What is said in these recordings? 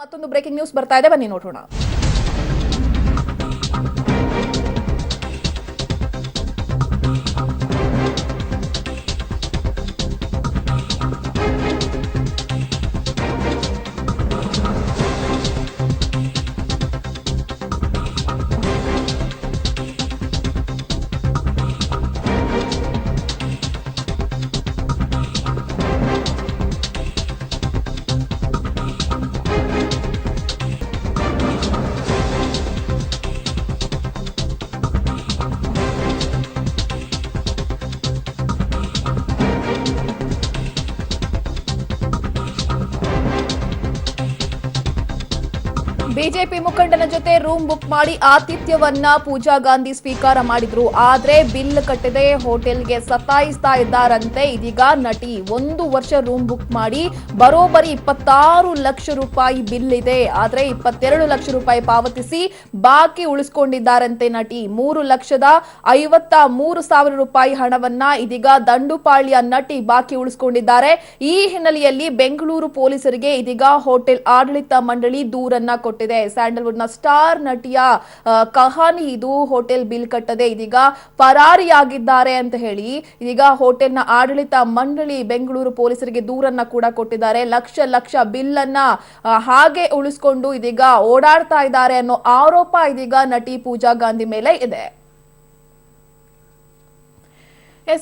ಮತ್ತೊಂದು breaking news ಬರ್ತಾ ಇದೆ, ಬನ್ನಿ ನೋಡೋಣ. ಬಿಜೆಪಿ ಮುಖಂಡನ ಜೊತೆ ರೂಮ್ ಬುಕ್ ಮಾಡಿ ಆತಿಥ್ಯವನ್ನ ಪೂಜಾ ಗಾಂಧಿ ಸ್ವೀಕಾರ ಮಾಡಿದ್ರು. ಆದ್ರೆ ಬಿಲ್ ಕಟ್ಟದೆ ಹೋಟೆಲ್ಗೆ ಸತಾಯಿಸ್ತಾ ಇದ್ದಾರಂತೆ. ಇದೀಗ ನಟಿ 1 ವರ್ಷ ರೂಮ್ ಬುಕ್ ಮಾಡಿ ಬರೋಬ್ಬರಿ 26 ಲಕ್ಷ ರೂಪಾಯಿ ಬಿಲ್ ಇದೆ. ಆದ್ರೆ 22 ಲಕ್ಷ ರೂಪಾಯಿ ಪಾವತಿಸಿ ಬಾಕಿ ಉಳಿಸಿಕೊಂಡಿದ್ದಾರಂತೆ ನಟಿ. 3,53,000 ರೂಪಾಯಿ ಹಣವನ್ನ ಇದೀಗ ದಂಡುಪಾಳ್ಯ ನಟಿ ಬಾಕಿ ಉಳಿಸಿಕೊಂಡಿದ್ದಾರೆ. ಈ ಹಿನ್ನೆಲೆಯಲ್ಲಿ ಬೆಂಗಳೂರು ಪೊಲೀಸರಿಗೆ ಇದೀಗ ಹೋಟೆಲ್ ಆಡಳಿತ ಮಂಡಳಿ ದೂರನ್ನ ಕೊಟ್ಟಿದೆ. ಸ್ಯಾಂಡಲ್ವುಡ್ ನ ಸ್ಟಾರ್ ನಟಿಯ ಕಹಾನಿ ಇದು. ಹೋಟೆಲ್ ಬಿಲ್ ಕಟ್ಟದೆ ಇದೀಗ ಪರಾರಿಯಾಗಿದ್ದಾರೆ ಅಂತ ಹೇಳಿ ಇದೀಗ ಹೋಟೆಲ್ ನ ಆಡಳಿತ ಮಂಡಳಿ ಬೆಂಗಳೂರು ಪೊಲೀಸರಿಗೆ ದೂರನ್ನ ಕೂಡ ಕೊಟ್ಟಿದ್ದಾರೆ. ಲಕ್ಷ ಬಿಲ್ ಅನ್ನ ಹಾಗೆ ಉಳಿಸಿಕೊಂಡು ಇದೀಗ ಓಡಾಡ್ತಾ ಇದ್ದಾರೆ ಅನ್ನೋ ಆರೋಪ ಇದೀಗ ನಟಿ ಪೂಜಾ ಗಾಂಧಿ ಮೇಲೆ ಇದೆ.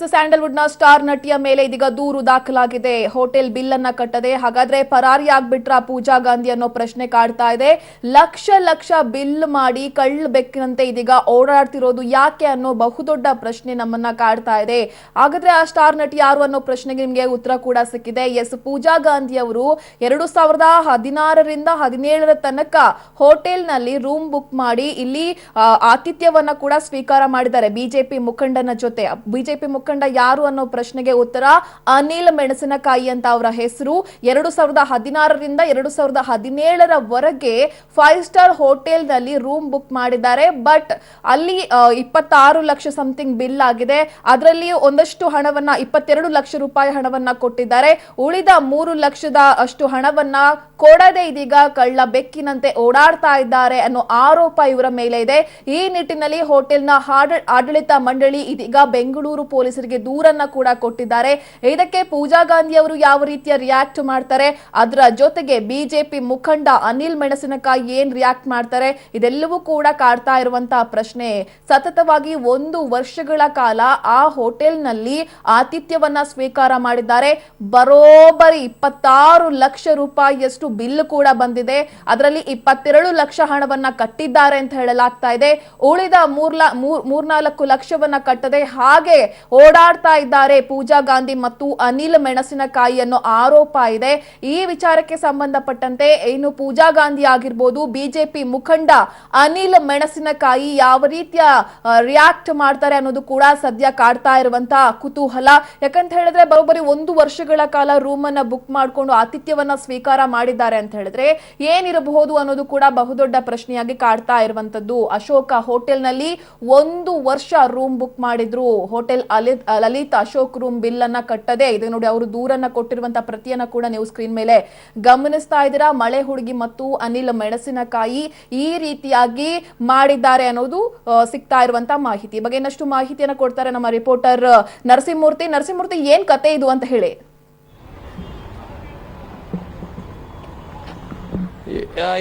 ಸ್ಯಾಂಡಲ್ವುಡ್ ನ ಸ್ಟಾರ್ ನಟಿಯ ಮೇಲೆ ಇದೀಗ ದೂರು ದಾಖಲಾಗಿದೆ. ಹೋಟೆಲ್ ಬಿಲ್ ಅನ್ನ ಕಟ್ಟದೆ ಹಾಗಾದ್ರೆ ಪರಾರಿಯಾಗ್ಬಿಟ್ರ ಪೂಜಾ ಗಾಂಧಿ ಅನ್ನೋ ಪ್ರಶ್ನೆ ಕಾಡ್ತಾ ಇದೆ. ಲಕ್ಷ ಬಿಲ್ ಮಾಡಿ ಕಳ್ಳ ಬೆಕ್ಕಿನಂತೆ ಇದೀಗ ಓಡಾಡ್ತಿರೋದು ಯಾಕೆ ಅನ್ನೋ ಬಹುದೊಡ್ಡ ಪ್ರಶ್ನೆ ನಮ್ಮನ್ನ ಕಾಡ್ತಾ ಇದೆ. ಹಾಗಾದ್ರೆ ಆ ಸ್ಟಾರ್ ನಟಿ ಯಾರು ಅನ್ನೋ ಪ್ರಶ್ನೆಗೆ ನಿಮ್ಗೆ ಉತ್ತರ ಕೂಡ ಸಿಕ್ಕಿದೆ. ಪೂಜಾ ಗಾಂಧಿ ಅವರು 2016ರಿಂದ 17ರ ತನಕ ಹೋಟೆಲ್ ನಲ್ಲಿ ರೂಮ್ ಬುಕ್ ಮಾಡಿ ಇಲ್ಲಿ ಆತಿಥ್ಯವನ್ನ ಕೂಡ ಸ್ವೀಕಾರ ಮಾಡಿದ್ದಾರೆ ಬಿಜೆಪಿ ಮುಖಂಡನ ಜೊತೆ. ಬಿಜೆಪಿ ಮುಖಂಡ ಯಾರು ಅನ್ನೋ ಪ್ರಶ್ನೆಗೆ ಉತ್ತರ ಅನಿಲ್ ಮೆಣಸಿನಕಾಯಿ ಅಂತ ಅವರ ಹೆಸರು. 2016ರಿಂದ 2017ರವರೆಗೆ 5 ಸ್ಟಾರ್ ಹೋಟೆಲ್ ನಲ್ಲಿ ರೂಮ್ ಬುಕ್ ಮಾಡಿದ್ದಾರೆ. ಬಟ್ ಅಲ್ಲಿ 26 ಲಕ್ಷ ಸಮಥಿಂಗ್ ಬಿಲ್ ಆಗಿದೆ. ಅದರಲ್ಲಿ ಒಂದಷ್ಟು ಹಣವನ್ನ 22 ಲಕ್ಷ ರೂಪಾಯಿ ಹಣವನ್ನ ಕೊಟ್ಟಿದ್ದಾರೆ. ಉಳಿದ 3 ಲಕ್ಷದ ಅಷ್ಟು ಹಣವನ್ನ ಕೊಡದೆ ಇದೀಗ ಕಳ್ಳ ಬೆಕ್ಕಿನಂತೆ ಓಡಾಡ್ತಾ ಇದ್ದಾರೆ ಅನ್ನೋ ಆರೋಪ ಇವರ ಮೇಲೆ ಇದೆ. ಈ ನಿಟ್ಟಿನಲ್ಲಿ ಹೋಟೆಲ್ನ ಆಡಳಿತ ಮಂಡಳಿ ಇದೀಗ ಬೆಂಗಳೂರು ಪೊಲೀಸರಿಗೆ ದೂರನ್ನ ಕೂಡ ಕೊಟ್ಟಿದ್ದಾರೆ. ಇದಕ್ಕೆ ಪೂಜಾ ಗಾಂಧಿ ಅವರು ಯಾವ ರೀತಿಯ ರಿಯಾಕ್ಟ್ ಮಾಡ್ತಾರೆ, ಅದರ ಜೊತೆಗೆ ಬಿಜೆಪಿ ಮುಖಂಡ ಅನಿಲ್ ಮೆಣಸಿನಕಾಯಿ ಏನ್ ರಿಯಾಕ್ಟ್ ಮಾಡ್ತಾರೆ, ಇದೆಲ್ಲವೂ ಕೂಡ ಕಾಡ್ತಾ ಇರುವಂತಹ ಪ್ರಶ್ನೆ. ಸತತವಾಗಿ 1 ವರ್ಷಗಳ ಕಾಲ ಆ ಹೋಟೆಲ್ ನಲ್ಲಿ ಆತಿಥ್ಯವನ್ನ ಸ್ವೀಕಾರ ಮಾಡಿದ್ದಾರೆ. ಬರೋಬ್ಬರಿ 26 ಲಕ್ಷ ರೂಪಾಯಿಯಷ್ಟು ಬಿಲ್ ಕೂಡ ಬಂದಿದೆ. ಅದರಲ್ಲಿ 22 ಲಕ್ಷ ಹಣವನ್ನ ಕಟ್ಟಿದ್ದಾರೆ ಅಂತ ಹೇಳಲಾಗ್ತಾ ಇದೆ. ಉಳಿದ 3-4 ಲಕ್ಷವನ್ನ ಕಟ್ಟದೆ ಹಾಗೆ ಓಡಾಡ್ತಾ ಇದ್ದಾರೆ ಪೂಜಾ ಗಾಂಧಿ ಮತ್ತು ಅನಿಲ್ ಮೆಣಸಿನಕಾಯಿ ಅನ್ನೋ ಆರೋಪ ಇದೆ. ಈ ವಿಚಾರಕ್ಕೆ ಸಂಬಂಧಪಟ್ಟಂತೆ ಏನು ಪೂಜಾ ಗಾಂಧಿ ಆಗಿರ್ಬೋದು, ಬಿಜೆಪಿ ಮುಖಂಡ ಅನಿಲ್ ಮೆಣಸಿನಕಾಯಿ ಯಾವ ರೀತಿಯ ರಿಯಾಕ್ಟ್ ಮಾಡ್ತಾರೆ ಅನ್ನೋದು ಕೂಡ ಸದ್ಯ ಕಾಡ್ತಾ ಇರುವಂತಹ ಕುತೂಹಲ. ಯಾಕಂತ ಹೇಳಿದ್ರೆ ಬರೋಬ್ಬರಿ 1 ವರ್ಷಗಳ ಕಾಲ ರೂಮ್ ಅನ್ನ ಬುಕ್ ಮಾಡ್ಕೊಂಡು ಆತಿಥ್ಯವನ್ನ ಸ್ವೀಕಾರ ಮಾಡಿದ್ದಾರೆ ಅಂತ ಹೇಳಿದ್ರೆ ಏನಿರಬಹುದು ಅನ್ನೋದು ಕೂಡ ಬಹುದೊಡ್ಡ ಪ್ರಶ್ನೆಯಾಗಿ ಕಾಡ್ತಾ ಇರುವಂತದ್ದು. ಅಶೋಕ ಹೋಟೆಲ್ ನಲ್ಲಿ 1 ವರ್ಷ ರೂಮ್ ಬುಕ್ ಮಾಡಿದ್ರು. Hotel Lalit Ashok room bill ಅನ್ನ ಕಟ್ಟದೆ ಇದು ನೋಡಿ ಅವರು ದೂರನ್ನ ಕೊಟ್ಟಿರುವಂತಹ ಪ್ರತಿಯನ್ನ ಕೂಡ ನೀವು ಸ್ಕ್ರೀನ್ ಮೇಲೆ ಗಮನಿಸ್ತಾ ಇದ್ದೀರಾ. ಮಳೆ ಹುಡುಗಿ ಮತ್ತು ಅನಿಲ್ ಮೆಣಸಿನಕಾಯಿ ಈ ರೀತಿಯಾಗಿ ಮಾಡಿದ್ದಾರೆ ಅನ್ನೋದು ಸಿಗ್ತಾ ಇರುವಂತಹ ಮಾಹಿತಿ. ಬಗ್ಗೆ ಇನ್ನಷ್ಟು ಮಾಹಿತಿಯನ್ನ ಕೊಡ್ತಾರೆ ನಮ್ಮ ರಿಪೋರ್ಟರ್ ನರಸಿಂಹಮೂರ್ತಿ. ಏನ್ ಕತೆ ಇದು ಅಂತ ಹೇಳಿ.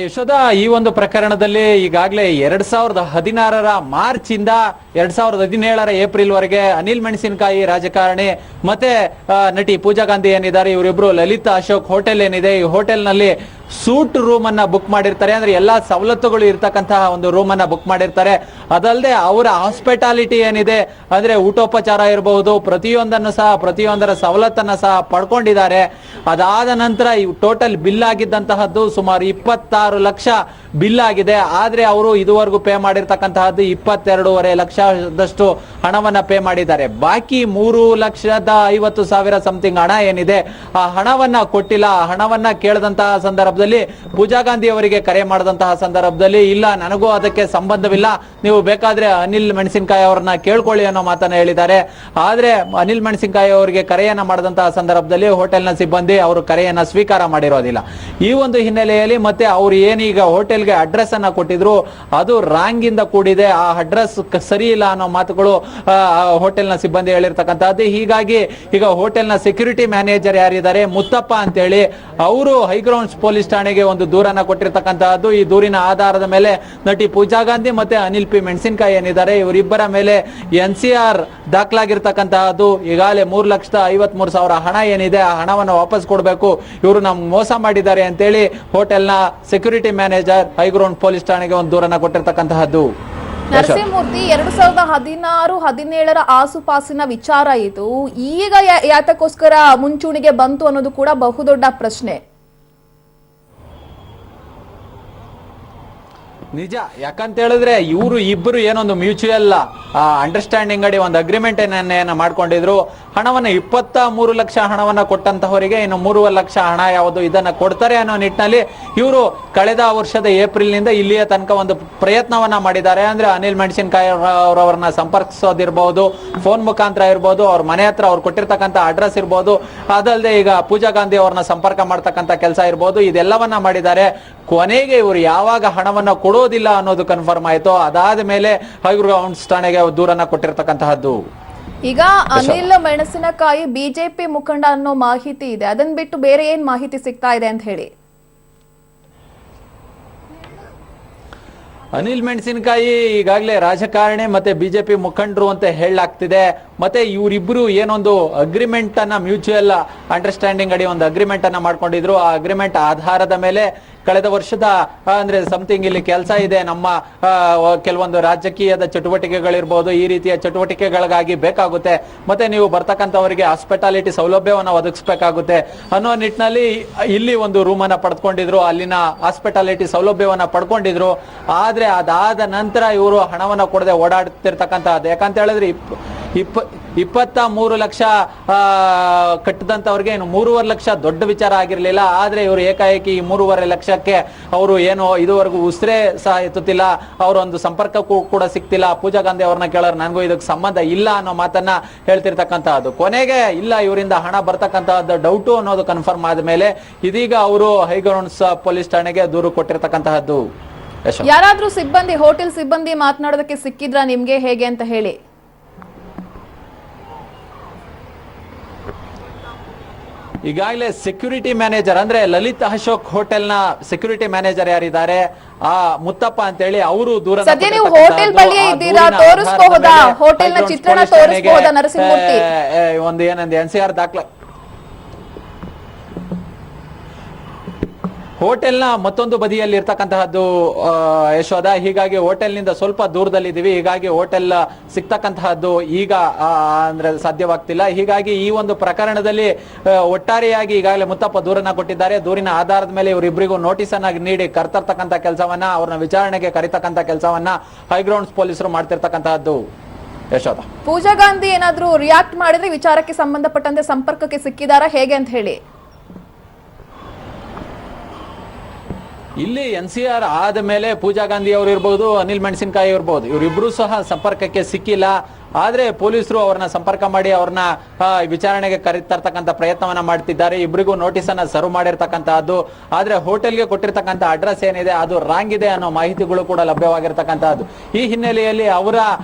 ಯಶೋಧ, ಈ ಒಂದು ಪ್ರಕರಣದಲ್ಲಿ ಈಗಾಗಲೇ 2016ರ ಮಾರ್ಚ್ ಇಂದ 2017ರ ಏಪ್ರಿಲ್ ವರೆಗೆ ಅನಿಲ್ ಮೆಣಸಿನಕಾಯಿ ರಾಜಕಾರಣಿ ಮತ್ತೆ ನಟಿ ಪೂಜಾ ಗಾಂಧಿ ಏನಿದ್ದಾರೆ, ಇವರಿಬ್ರು ಲಲಿತ್ ಅಶೋಕ್ ಹೋಟೆಲ್ ಏನಿದೆ, ಈ ಹೋಟೆಲ್ ನಲ್ಲಿ ಸೂಟ್ ರೂಮ್ ಅನ್ನ ಬುಕ್ ಮಾಡಿರ್ತಾರೆ. ಅಂದ್ರೆ ಎಲ್ಲಾ ಸವಲತ್ತುಗಳು ಇರ್ತಕ್ಕಂತಹ ಒಂದು ರೂಮ್ ಅನ್ನ ಬುಕ್ ಮಾಡಿರ್ತಾರೆ. ಅದಲ್ಲದೆ ಅವರ ಹಾಸ್ಪಿಟಾಲಿಟಿ ಏನಿದೆ ಅಂದ್ರೆ ಊಟೋಪಚಾರ ಇರಬಹುದು, ಪ್ರತಿಯೊಂದರ ಸವಲತ್ತನ್ನ ಸಹ ಪಡ್ಕೊಂಡಿದ್ದಾರೆ. ಅದಾದ ನಂತರ ಈ ಟೋಟಲ್ ಬಿಲ್ ಆಗಿದ್ದಂತಹದ್ದು ಸುಮಾರು 26 ಲಕ್ಷ ಬಿಲ್ ಆಗಿದೆ. ಆದ್ರೆ ಅವರು ಇದುವರೆಗೂ ಪೇ ಮಾಡಿರ್ತಕ್ಕಂತಹದ್ದು 22.5 ಲಕ್ಷದಷ್ಟು ಹಣವನ್ನ ಪೇ ಮಾಡಿದ್ದಾರೆ. ಬಾಕಿ 3,50,000 ಸಮಥಿಂಗ್ ಹಣ ಏನಿದೆ ಆ ಹಣವನ್ನ ಕೊಟ್ಟಿಲ್ಲ. ಹಣವನ್ನ ಕೇಳದಂತಹ ಸಂದರ್ಭ ಸಂದರ್ಭದಲ್ಲಿ ಪೂಜಾ ಗಾಂಧಿ ಅವರಿಗೆ ಕರೆ ಮಾಡಿದಂತಹ ಸಂದರ್ಭದಲ್ಲಿ ಇಲ್ಲ ನನಗೂ ಅದಕ್ಕೆ ಸಂಬಂಧವಿಲ್ಲ, ನೀವು ಬೇಕಾದ್ರೆ ಅನಿಲ್ ಮೆಣಸಿನಕಾಯಿ ಅವರನ್ನ ಕೇಳ್ಕೊಳ್ಳಿ ಅನ್ನೋ ಮಾತನ್ನ ಹೇಳಿದ್ದಾರೆ. ಆದ್ರೆ ಅನಿಲ್ ಮೆಣಸಿನಕಾಯಿ ಅವರಿಗೆ ಕರೆಯನ್ನ ಮಾಡಿದಂತಹ ಸಂದರ್ಭದಲ್ಲಿ ಹೋಟೆಲ್ನ ಸಿಬ್ಬಂದಿ ಅವರು ಕರೆಯನ್ನ ಸ್ವೀಕಾರ ಮಾಡಿರೋದಿಲ್ಲ. ಈ ಒಂದು ಹಿನ್ನೆಲೆಯಲ್ಲಿ ಮತ್ತೆ ಅವ್ರು ಏನೀಗ ಹೋಟೆಲ್ಗೆ ಅಡ್ರೆಸ್ ಅನ್ನ ಕೊಟ್ಟಿದ್ರು ಅದು ರಾಂಗ್ ಇಂದ ಕೂಡಿದೆ, ಆ ಅಡ್ರೆಸ್ ಸರಿ ಇಲ್ಲ ಅನ್ನೋ ಮಾತುಗಳು ಹೋಟೆಲ್ನ ಸಿಬ್ಬಂದಿ ಹೇಳಿರ್ತಕ್ಕಂಥದ್ದು. ಹೀಗಾಗಿ ಈಗ ಹೋಟೆಲ್ನ ಸೆಕ್ಯೂರಿಟಿ ಮ್ಯಾನೇಜರ್ ಯಾರಿದ್ದಾರೆ ಮುತ್ತಪ್ಪ ಅಂತೇಳಿ ಅವರು ಹೈಗ್ರೌಂಡ್ಸ್ ಪೊಲೀಸ್ ಠಾಣೆಗೆ ಒಂದು ದೂರನ್ನ ಕೊಟ್ಟಿರ್ತಕ್ಕಂಥದ್ದು. ಈ ದೂರಿನ ಆಧಾರದ ಮೇಲೆ ನಟಿ ಪೂಜಾ ಗಾಂಧಿ ಮತ್ತೆ ಅನಿಲ್ ಪಿ ಮೆಣಸಿನಕಾಯಿ ಏನಿದ್ದಾರೆ ಇವರಿಬ್ಬರ ಮೇಲೆ NCR ದಾಖಲಾಗಿರ್ತಕ್ಕಂತಹದ್ದು. ಈಗಾಗಲೇ 3,53,000 ಹಣ ಏನಿದೆ ಆ ಹಣವನ್ನು ವಾಪಸ್ ಕೊಡಬೇಕು, ಇವರು ನಮ್ಗೆ ಮೋಸ ಮಾಡಿದ್ದಾರೆ ಅಂತೇಳಿ ಹೋಟೆಲ್ನ ಸೆಕ್ಯೂರಿಟಿ ಮ್ಯಾನೇಜರ್ ಹೈಗ್ರೌಂಡ್ ಪೊಲೀಸ್ ಠಾಣೆಗೆ ಒಂದು ದೂರನ್ನ ಕೊಟ್ಟಿರ್ತಕ್ಕಂತಹದ್ದು. ನರಸಿಂಹಮೂರ್ತಿ 2016-17 ಆಸುಪಾಸಿನ ವಿಚಾರ ಇದು. ಈಗ ಯಾತಕ್ಕೋಸ್ಕರ ಮುಂಚೂಣಿಗೆ ಬಂತು ಅನ್ನೋದು ಕೂಡ ಬಹುದೊಡ್ಡ ಪ್ರಶ್ನೆ. ನಿಜ, ಯಾಕಂತ ಹೇಳಿದ್ರೆ ಇವರು ಇಬ್ಬರು ಏನೊಂದು ಮ್ಯೂಚುವಲ್ ಅಂಡರ್ಸ್ಟ್ಯಾಂಡಿಂಗ್ ಅಡಿ ಒಂದು ಅಗ್ರಿಮೆಂಟ್ ಏನ ಮಾಡ್ಕೊಂಡಿದ್ರು. ಹಣವನ್ನ 23 ಲಕ್ಷ ಹಣವನ್ನ ಕೊಟ್ಟಂತವರಿಗೆ ಇನ್ನು 3 ಲಕ್ಷ ಹಣ ಯಾವುದು ಇದನ್ನ ಕೊಡ್ತಾರೆ ಅನ್ನೋ ನಿಟ್ಟಿನಲ್ಲಿ ಇವರು ಕಳೆದ ವರ್ಷದ ಏಪ್ರಿಲ್ ನಿಂದ ಇಲ್ಲಿಯ ತನಕ ಒಂದು ಪ್ರಯತ್ನವನ್ನ ಮಾಡಿದ್ದಾರೆ. ಅಂದ್ರೆ ಅನಿಲ್ ಮೆಣಸಿನಕಾಯಿ ಅವರವರನ್ನ ಸಂಪರ್ಕಿಸೋದಿರ್ಬಹುದು, ಫೋನ್ ಮುಖಾಂತರ ಇರ್ಬೋದು, ಅವ್ರ ಮನೆ ಹತ್ರ ಅವ್ರು ಕೊಟ್ಟಿರ್ತಕ್ಕಂಥ ಅಡ್ರೆಸ್ ಇರ್ಬೋದು, ಅದಲ್ಲದೆ ಈಗ ಪೂಜಾ ಗಾಂಧಿ ಅವ್ರನ್ನ ಸಂಪರ್ಕ ಮಾಡ್ತಕ್ಕಂಥ ಕೆಲಸ ಇರ್ಬೋದು, ಇದೆಲ್ಲವನ್ನ ಮಾಡಿದ್ದಾರೆ. ಕೊನೆಗೆ ಇವರು ಯಾವಾಗ ಹಣವನ್ನ ಕೊಡೋದಿಲ್ಲ ಅನ್ನೋದು ಕನ್ಫರ್ಮ್ ಆಯ್ತು, ಅದಾದ ಮೇಲೆ ಹೈಗ್ರೌಂಡ್ಸ್ ಠಾಣೆಗೆ ದೂರನ್ನ ಕೊಟ್ಟಿರ್ತಕ್ಕಂತಹದ್ದು. ಈಗ ಅನಿಲ್ ಮೆಣಸಿನಕಾಯಿ ಬಿಜೆಪಿ ಮುಖಂಡ ಅನ್ನೋ ಮಾಹಿತಿ ಇದೆ, ಅದನ್ನ ಬಿಟ್ಟು ಬೇರೆ ಏನ್ ಮಾಹಿತಿ ಸಿಗ್ತಾ ಇದೆ ಅಂತ ಹೇಳಿ? ಅನಿಲ್ ಮೆಣಸಿನಕಾಯಿ ಈಗಾಗಲೇ ರಾಜಕಾರಣಿ ಮತ್ತೆ ಬಿಜೆಪಿ ಮುಖಂಡರು ಅಂತ ಹೇಳಲಾಗ್ತಿದೆ. ಮತ್ತೆ ಇವರಿಬ್ರು ಏನೊಂದು ಅಗ್ರಿಮೆಂಟ್ ಅನ್ನ ಮ್ಯೂಚುವಲ್ ಅಂಡರ್ಸ್ಟ್ಯಾಂಡಿಂಗ್ ಅಡಿ ಒಂದು ಅಗ್ರಿಮೆಂಟ್ ಅನ್ನ ಮಾಡ್ಕೊಂಡಿದ್ರು. ಆ ಅಗ್ರಿಮೆಂಟ್ ಆಧಾರದ ಮೇಲೆ ಕಳೆದ ವರ್ಷದ ಅಂದ್ರೆ ಸಮಥಿಂಗ್ ಇಲ್ಲಿ ಕೆಲಸ ಇದೆ, ನಮ್ಮ ಕೆಲವೊಂದು ರಾಜಕೀಯದ ಚಟುವಟಿಕೆಗಳಿರ್ಬೋದು, ಈ ರೀತಿಯ ಚಟುವಟಿಕೆಗಳಿಗಾಗಿ ಬೇಕಾಗುತ್ತೆ, ಮತ್ತೆ ನೀವು ಬರ್ತಕ್ಕಂಥವರಿಗೆ ಹಾಸ್ಪಿಟಾಲಿಟಿ ಸೌಲಭ್ಯವನ್ನು ಒದಗಿಸಬೇಕಾಗುತ್ತೆ ಅನ್ನೋ ನಿಟ್ಟಿನಲ್ಲಿ ಇಲ್ಲಿ ಒಂದು ರೂಮ್ ಅನ್ನ ಪಡ್ಕೊಂಡಿದ್ರು, ಅಲ್ಲಿನ ಹಾಸ್ಪಿಟಾಲಿಟಿ ಸೌಲಭ್ಯವನ್ನ ಪಡ್ಕೊಂಡಿದ್ರು. ಆದ್ರೆ ಅದಾದ ನಂತರ ಇವರು ಹಣವನ್ನ ಕೊಡದೆ ಓಡಾಡ್ತಿರ್ತಕ್ಕಂಥದ್ದು. ಯಾಕಂತ ಹೇಳಿದ್ರೆ 23 ಲಕ್ಷ ಕಟ್ಟದಂತವ್ರಿಗೆ ಇನ್ನು 3.5 ಲಕ್ಷ ದೊಡ್ಡ ವಿಚಾರ ಆಗಿರ್ಲಿಲ್ಲ. ಆದ್ರೆ ಇವರು ಏಕಾಏಕಿ 3.5 ಲಕ್ಷಕ್ಕೆ ಅವರು ಏನು ಇದುವರೆಗೂ ಉಸಿರೇ ಸಹ ಎತ್ತುತ್ತಿಲ್ಲ, ಅವರೊಂದು ಸಂಪರ್ಕಕ್ಕೂ ಕೂಡ ಸಿಗ್ತಿಲ್ಲ. ಪೂಜಾ ಗಾಂಧಿ ಅವ್ರನ್ನ ಕೇಳೋರು ನನಗೂ ಇದಕ್ಕೆ ಸಂಬಂಧ ಇಲ್ಲ ಅನ್ನೋ ಮಾತನ್ನ ಹೇಳ್ತಿರ್ತಕ್ಕಂಥದ್ದು. ಕೊನೆಗೆ ಇಲ್ಲ ಇವರಿಂದ ಹಣ ಬರ್ತಕ್ಕಂತಹದ್ದು ಡೌಟು ಅನ್ನೋದು ಕನ್ಫರ್ಮ್ ಆದ್ಮೇಲೆ ಇದೀಗ ಅವರು ಹೈಗ್ರೌಂಡ್ಸ್ ಪೊಲೀಸ್ ಠಾಣೆಗೆ ದೂರು ಕೊಟ್ಟಿರ್ತಕ್ಕಂತಹದ್ದು. ಯಾರಾದ್ರೂ ಸಿಬ್ಬಂದಿ, ಹೋಟೆಲ್ ಸಿಬ್ಬಂದಿ ಮಾತನಾಡೋದಕ್ಕೆ ಸಿಕ್ಕಿದ್ರಾ ನಿಮ್ಗೆ, ಹೇಗೆ ಅಂತ ಹೇಳಿ? ಈಗಾಗಲೇ ಸೆಕ್ಯೂರಿಟಿ ಮ್ಯಾನೇಜರ್ ಅಂದ್ರೆ ಲಲಿತ್ ಅಶೋಕ್ ಹೋಟೆಲ್ನ ಸೆಕ್ಯೂರಿಟಿ ಮ್ಯಾನೇಜರ್ ಯಾರಿದ್ದಾರೆ ಆ ಮುತ್ತಪ್ಪ ಅಂತೇಳಿ ಅವರು ದೂರ. ಸದ್ಯ ನೀವು ಹೋಟೆಲ್ ಬಳಿಯೇ ಇದ್ದೀರಾ, ತೋರಿಸಬಹುದಾ ಹೋಟೆಲ್ನ ಚಿತ್ರಣ ತೋರಿಸಬಹುದಾ ನರಸಿಂಹಮೂರ್ತಿ? ಒಂದು ಏನಂದ್ರೆ NCR ದಾಖಲೆ ಹೋಟೆಲ್ನ ಮತ್ತೊಂದು ಬದಿಯಲ್ಲಿ ಇರ್ತಕ್ಕಂತಹದ್ದು ಯಶೋಧ. ಹೀಗಾಗಿ ಹೋಟೆಲ್ನಿಂದ ಸ್ವಲ್ಪ ದೂರದಲ್ಲಿದ್ದೀವಿ, ಹೀಗಾಗಿ ಹೋಟೆಲ್ ಸಿಗ್ತಕ್ಕಂತಹದ್ದು ಈಗ ಅಂದ್ರೆ ಸಾಧ್ಯವಾಗ್ತಿಲ್ಲ. ಹೀಗಾಗಿ ಈ ಒಂದು ಪ್ರಕರಣದಲ್ಲಿ ಒಟ್ಟಾರೆಯಾಗಿ ಈಗಾಗಲೇ ಮುತ್ತಪ್ಪ ದೂರನ್ನ ಕೊಟ್ಟಿದ್ದಾರೆ. ದೂರಿನ ಆಧಾರದ ಮೇಲೆ ಇವರಿಬ್ಬರಿಗೂ ನೋಟಿಸ್ ಅನ್ನ ನೀಡಿ ಕರ್ತರ್ತಕ್ಕಂಥ ಕೆಲಸವನ್ನ, ಅವ್ರನ್ನ ವಿಚಾರಣೆಗೆ ಕರಿತಕ್ಕಂಥ ಕೆಲಸವನ್ನ ಹೈಗ್ರೌಂಡ್ಸ್ ಪೊಲೀಸರು ಮಾಡ್ತಿರ್ತಕ್ಕಂತಹದ್ದು. ಯಶೋಧ, ಪೂಜಾ ಗಾಂಧಿ ಏನಾದ್ರೂ ರಿಯಾಕ್ಟ್ ಮಾಡಿದ್ರೆ ವಿಚಾರಕ್ಕೆ ಸಂಬಂಧಪಟ್ಟಂತೆ ಸಂಪರ್ಕಕ್ಕೆ ಸಿಕ್ಕಿದಾರಾ, ಹೇಗೆ ಅಂತ ಹೇಳಿ? ಇಲ್ಲಿ NCR ಆದ ಮೇಲೆ ಪೂಜಾ ಗಾಂಧಿ ಅವರು ಇರ್ಬೋದು, ಅನಿಲ್ ಮೆಣಸಿನಕಾಯಿ ಇರ್ಬೋದು, ಇವರಿಬ್ರು ಸಹ ಸಂಪರ್ಕಕ್ಕೆ ಸಿಕ್ಕಿಲ್ಲ. ಆದ್ರೆ ಪೊಲೀಸರು ಅವ್ರನ್ನ ಸಂಪರ್ಕ ಮಾಡಿ ಅವ್ರನ್ನ ವಿಚಾರಣೆಗೆ ಕರೆತರ್ತಕ್ಕಂಥ ಪ್ರಯತ್ನವನ್ನ ಮಾಡ್ತಿದ್ದಾರೆ. ಇಬ್ಬರಿಗೂ ನೋಟಿಸ್ ಅನ್ನ ಸರ್ವ್ ಮಾಡಿರ್ತಕ್ಕಂತಹದ್ದು. ಆದ್ರೆ ಹೋಟೆಲ್ಗೆ ಕೊಟ್ಟಿರ್ತಕ್ಕಂಥ ಅಡ್ರೆಸ್ ಏನಿದೆ ಅದು ರಾಂಗ್ ಇದೆ ಅನ್ನೋ ಮಾಹಿತಿಗಳು ಕೂಡ ಲಭ್ಯವಾಗಿರ್ತಕ್ಕಂತಹದ್ದು. ಈ ಹಿನ್ನೆಲೆಯಲ್ಲಿ ಅವರ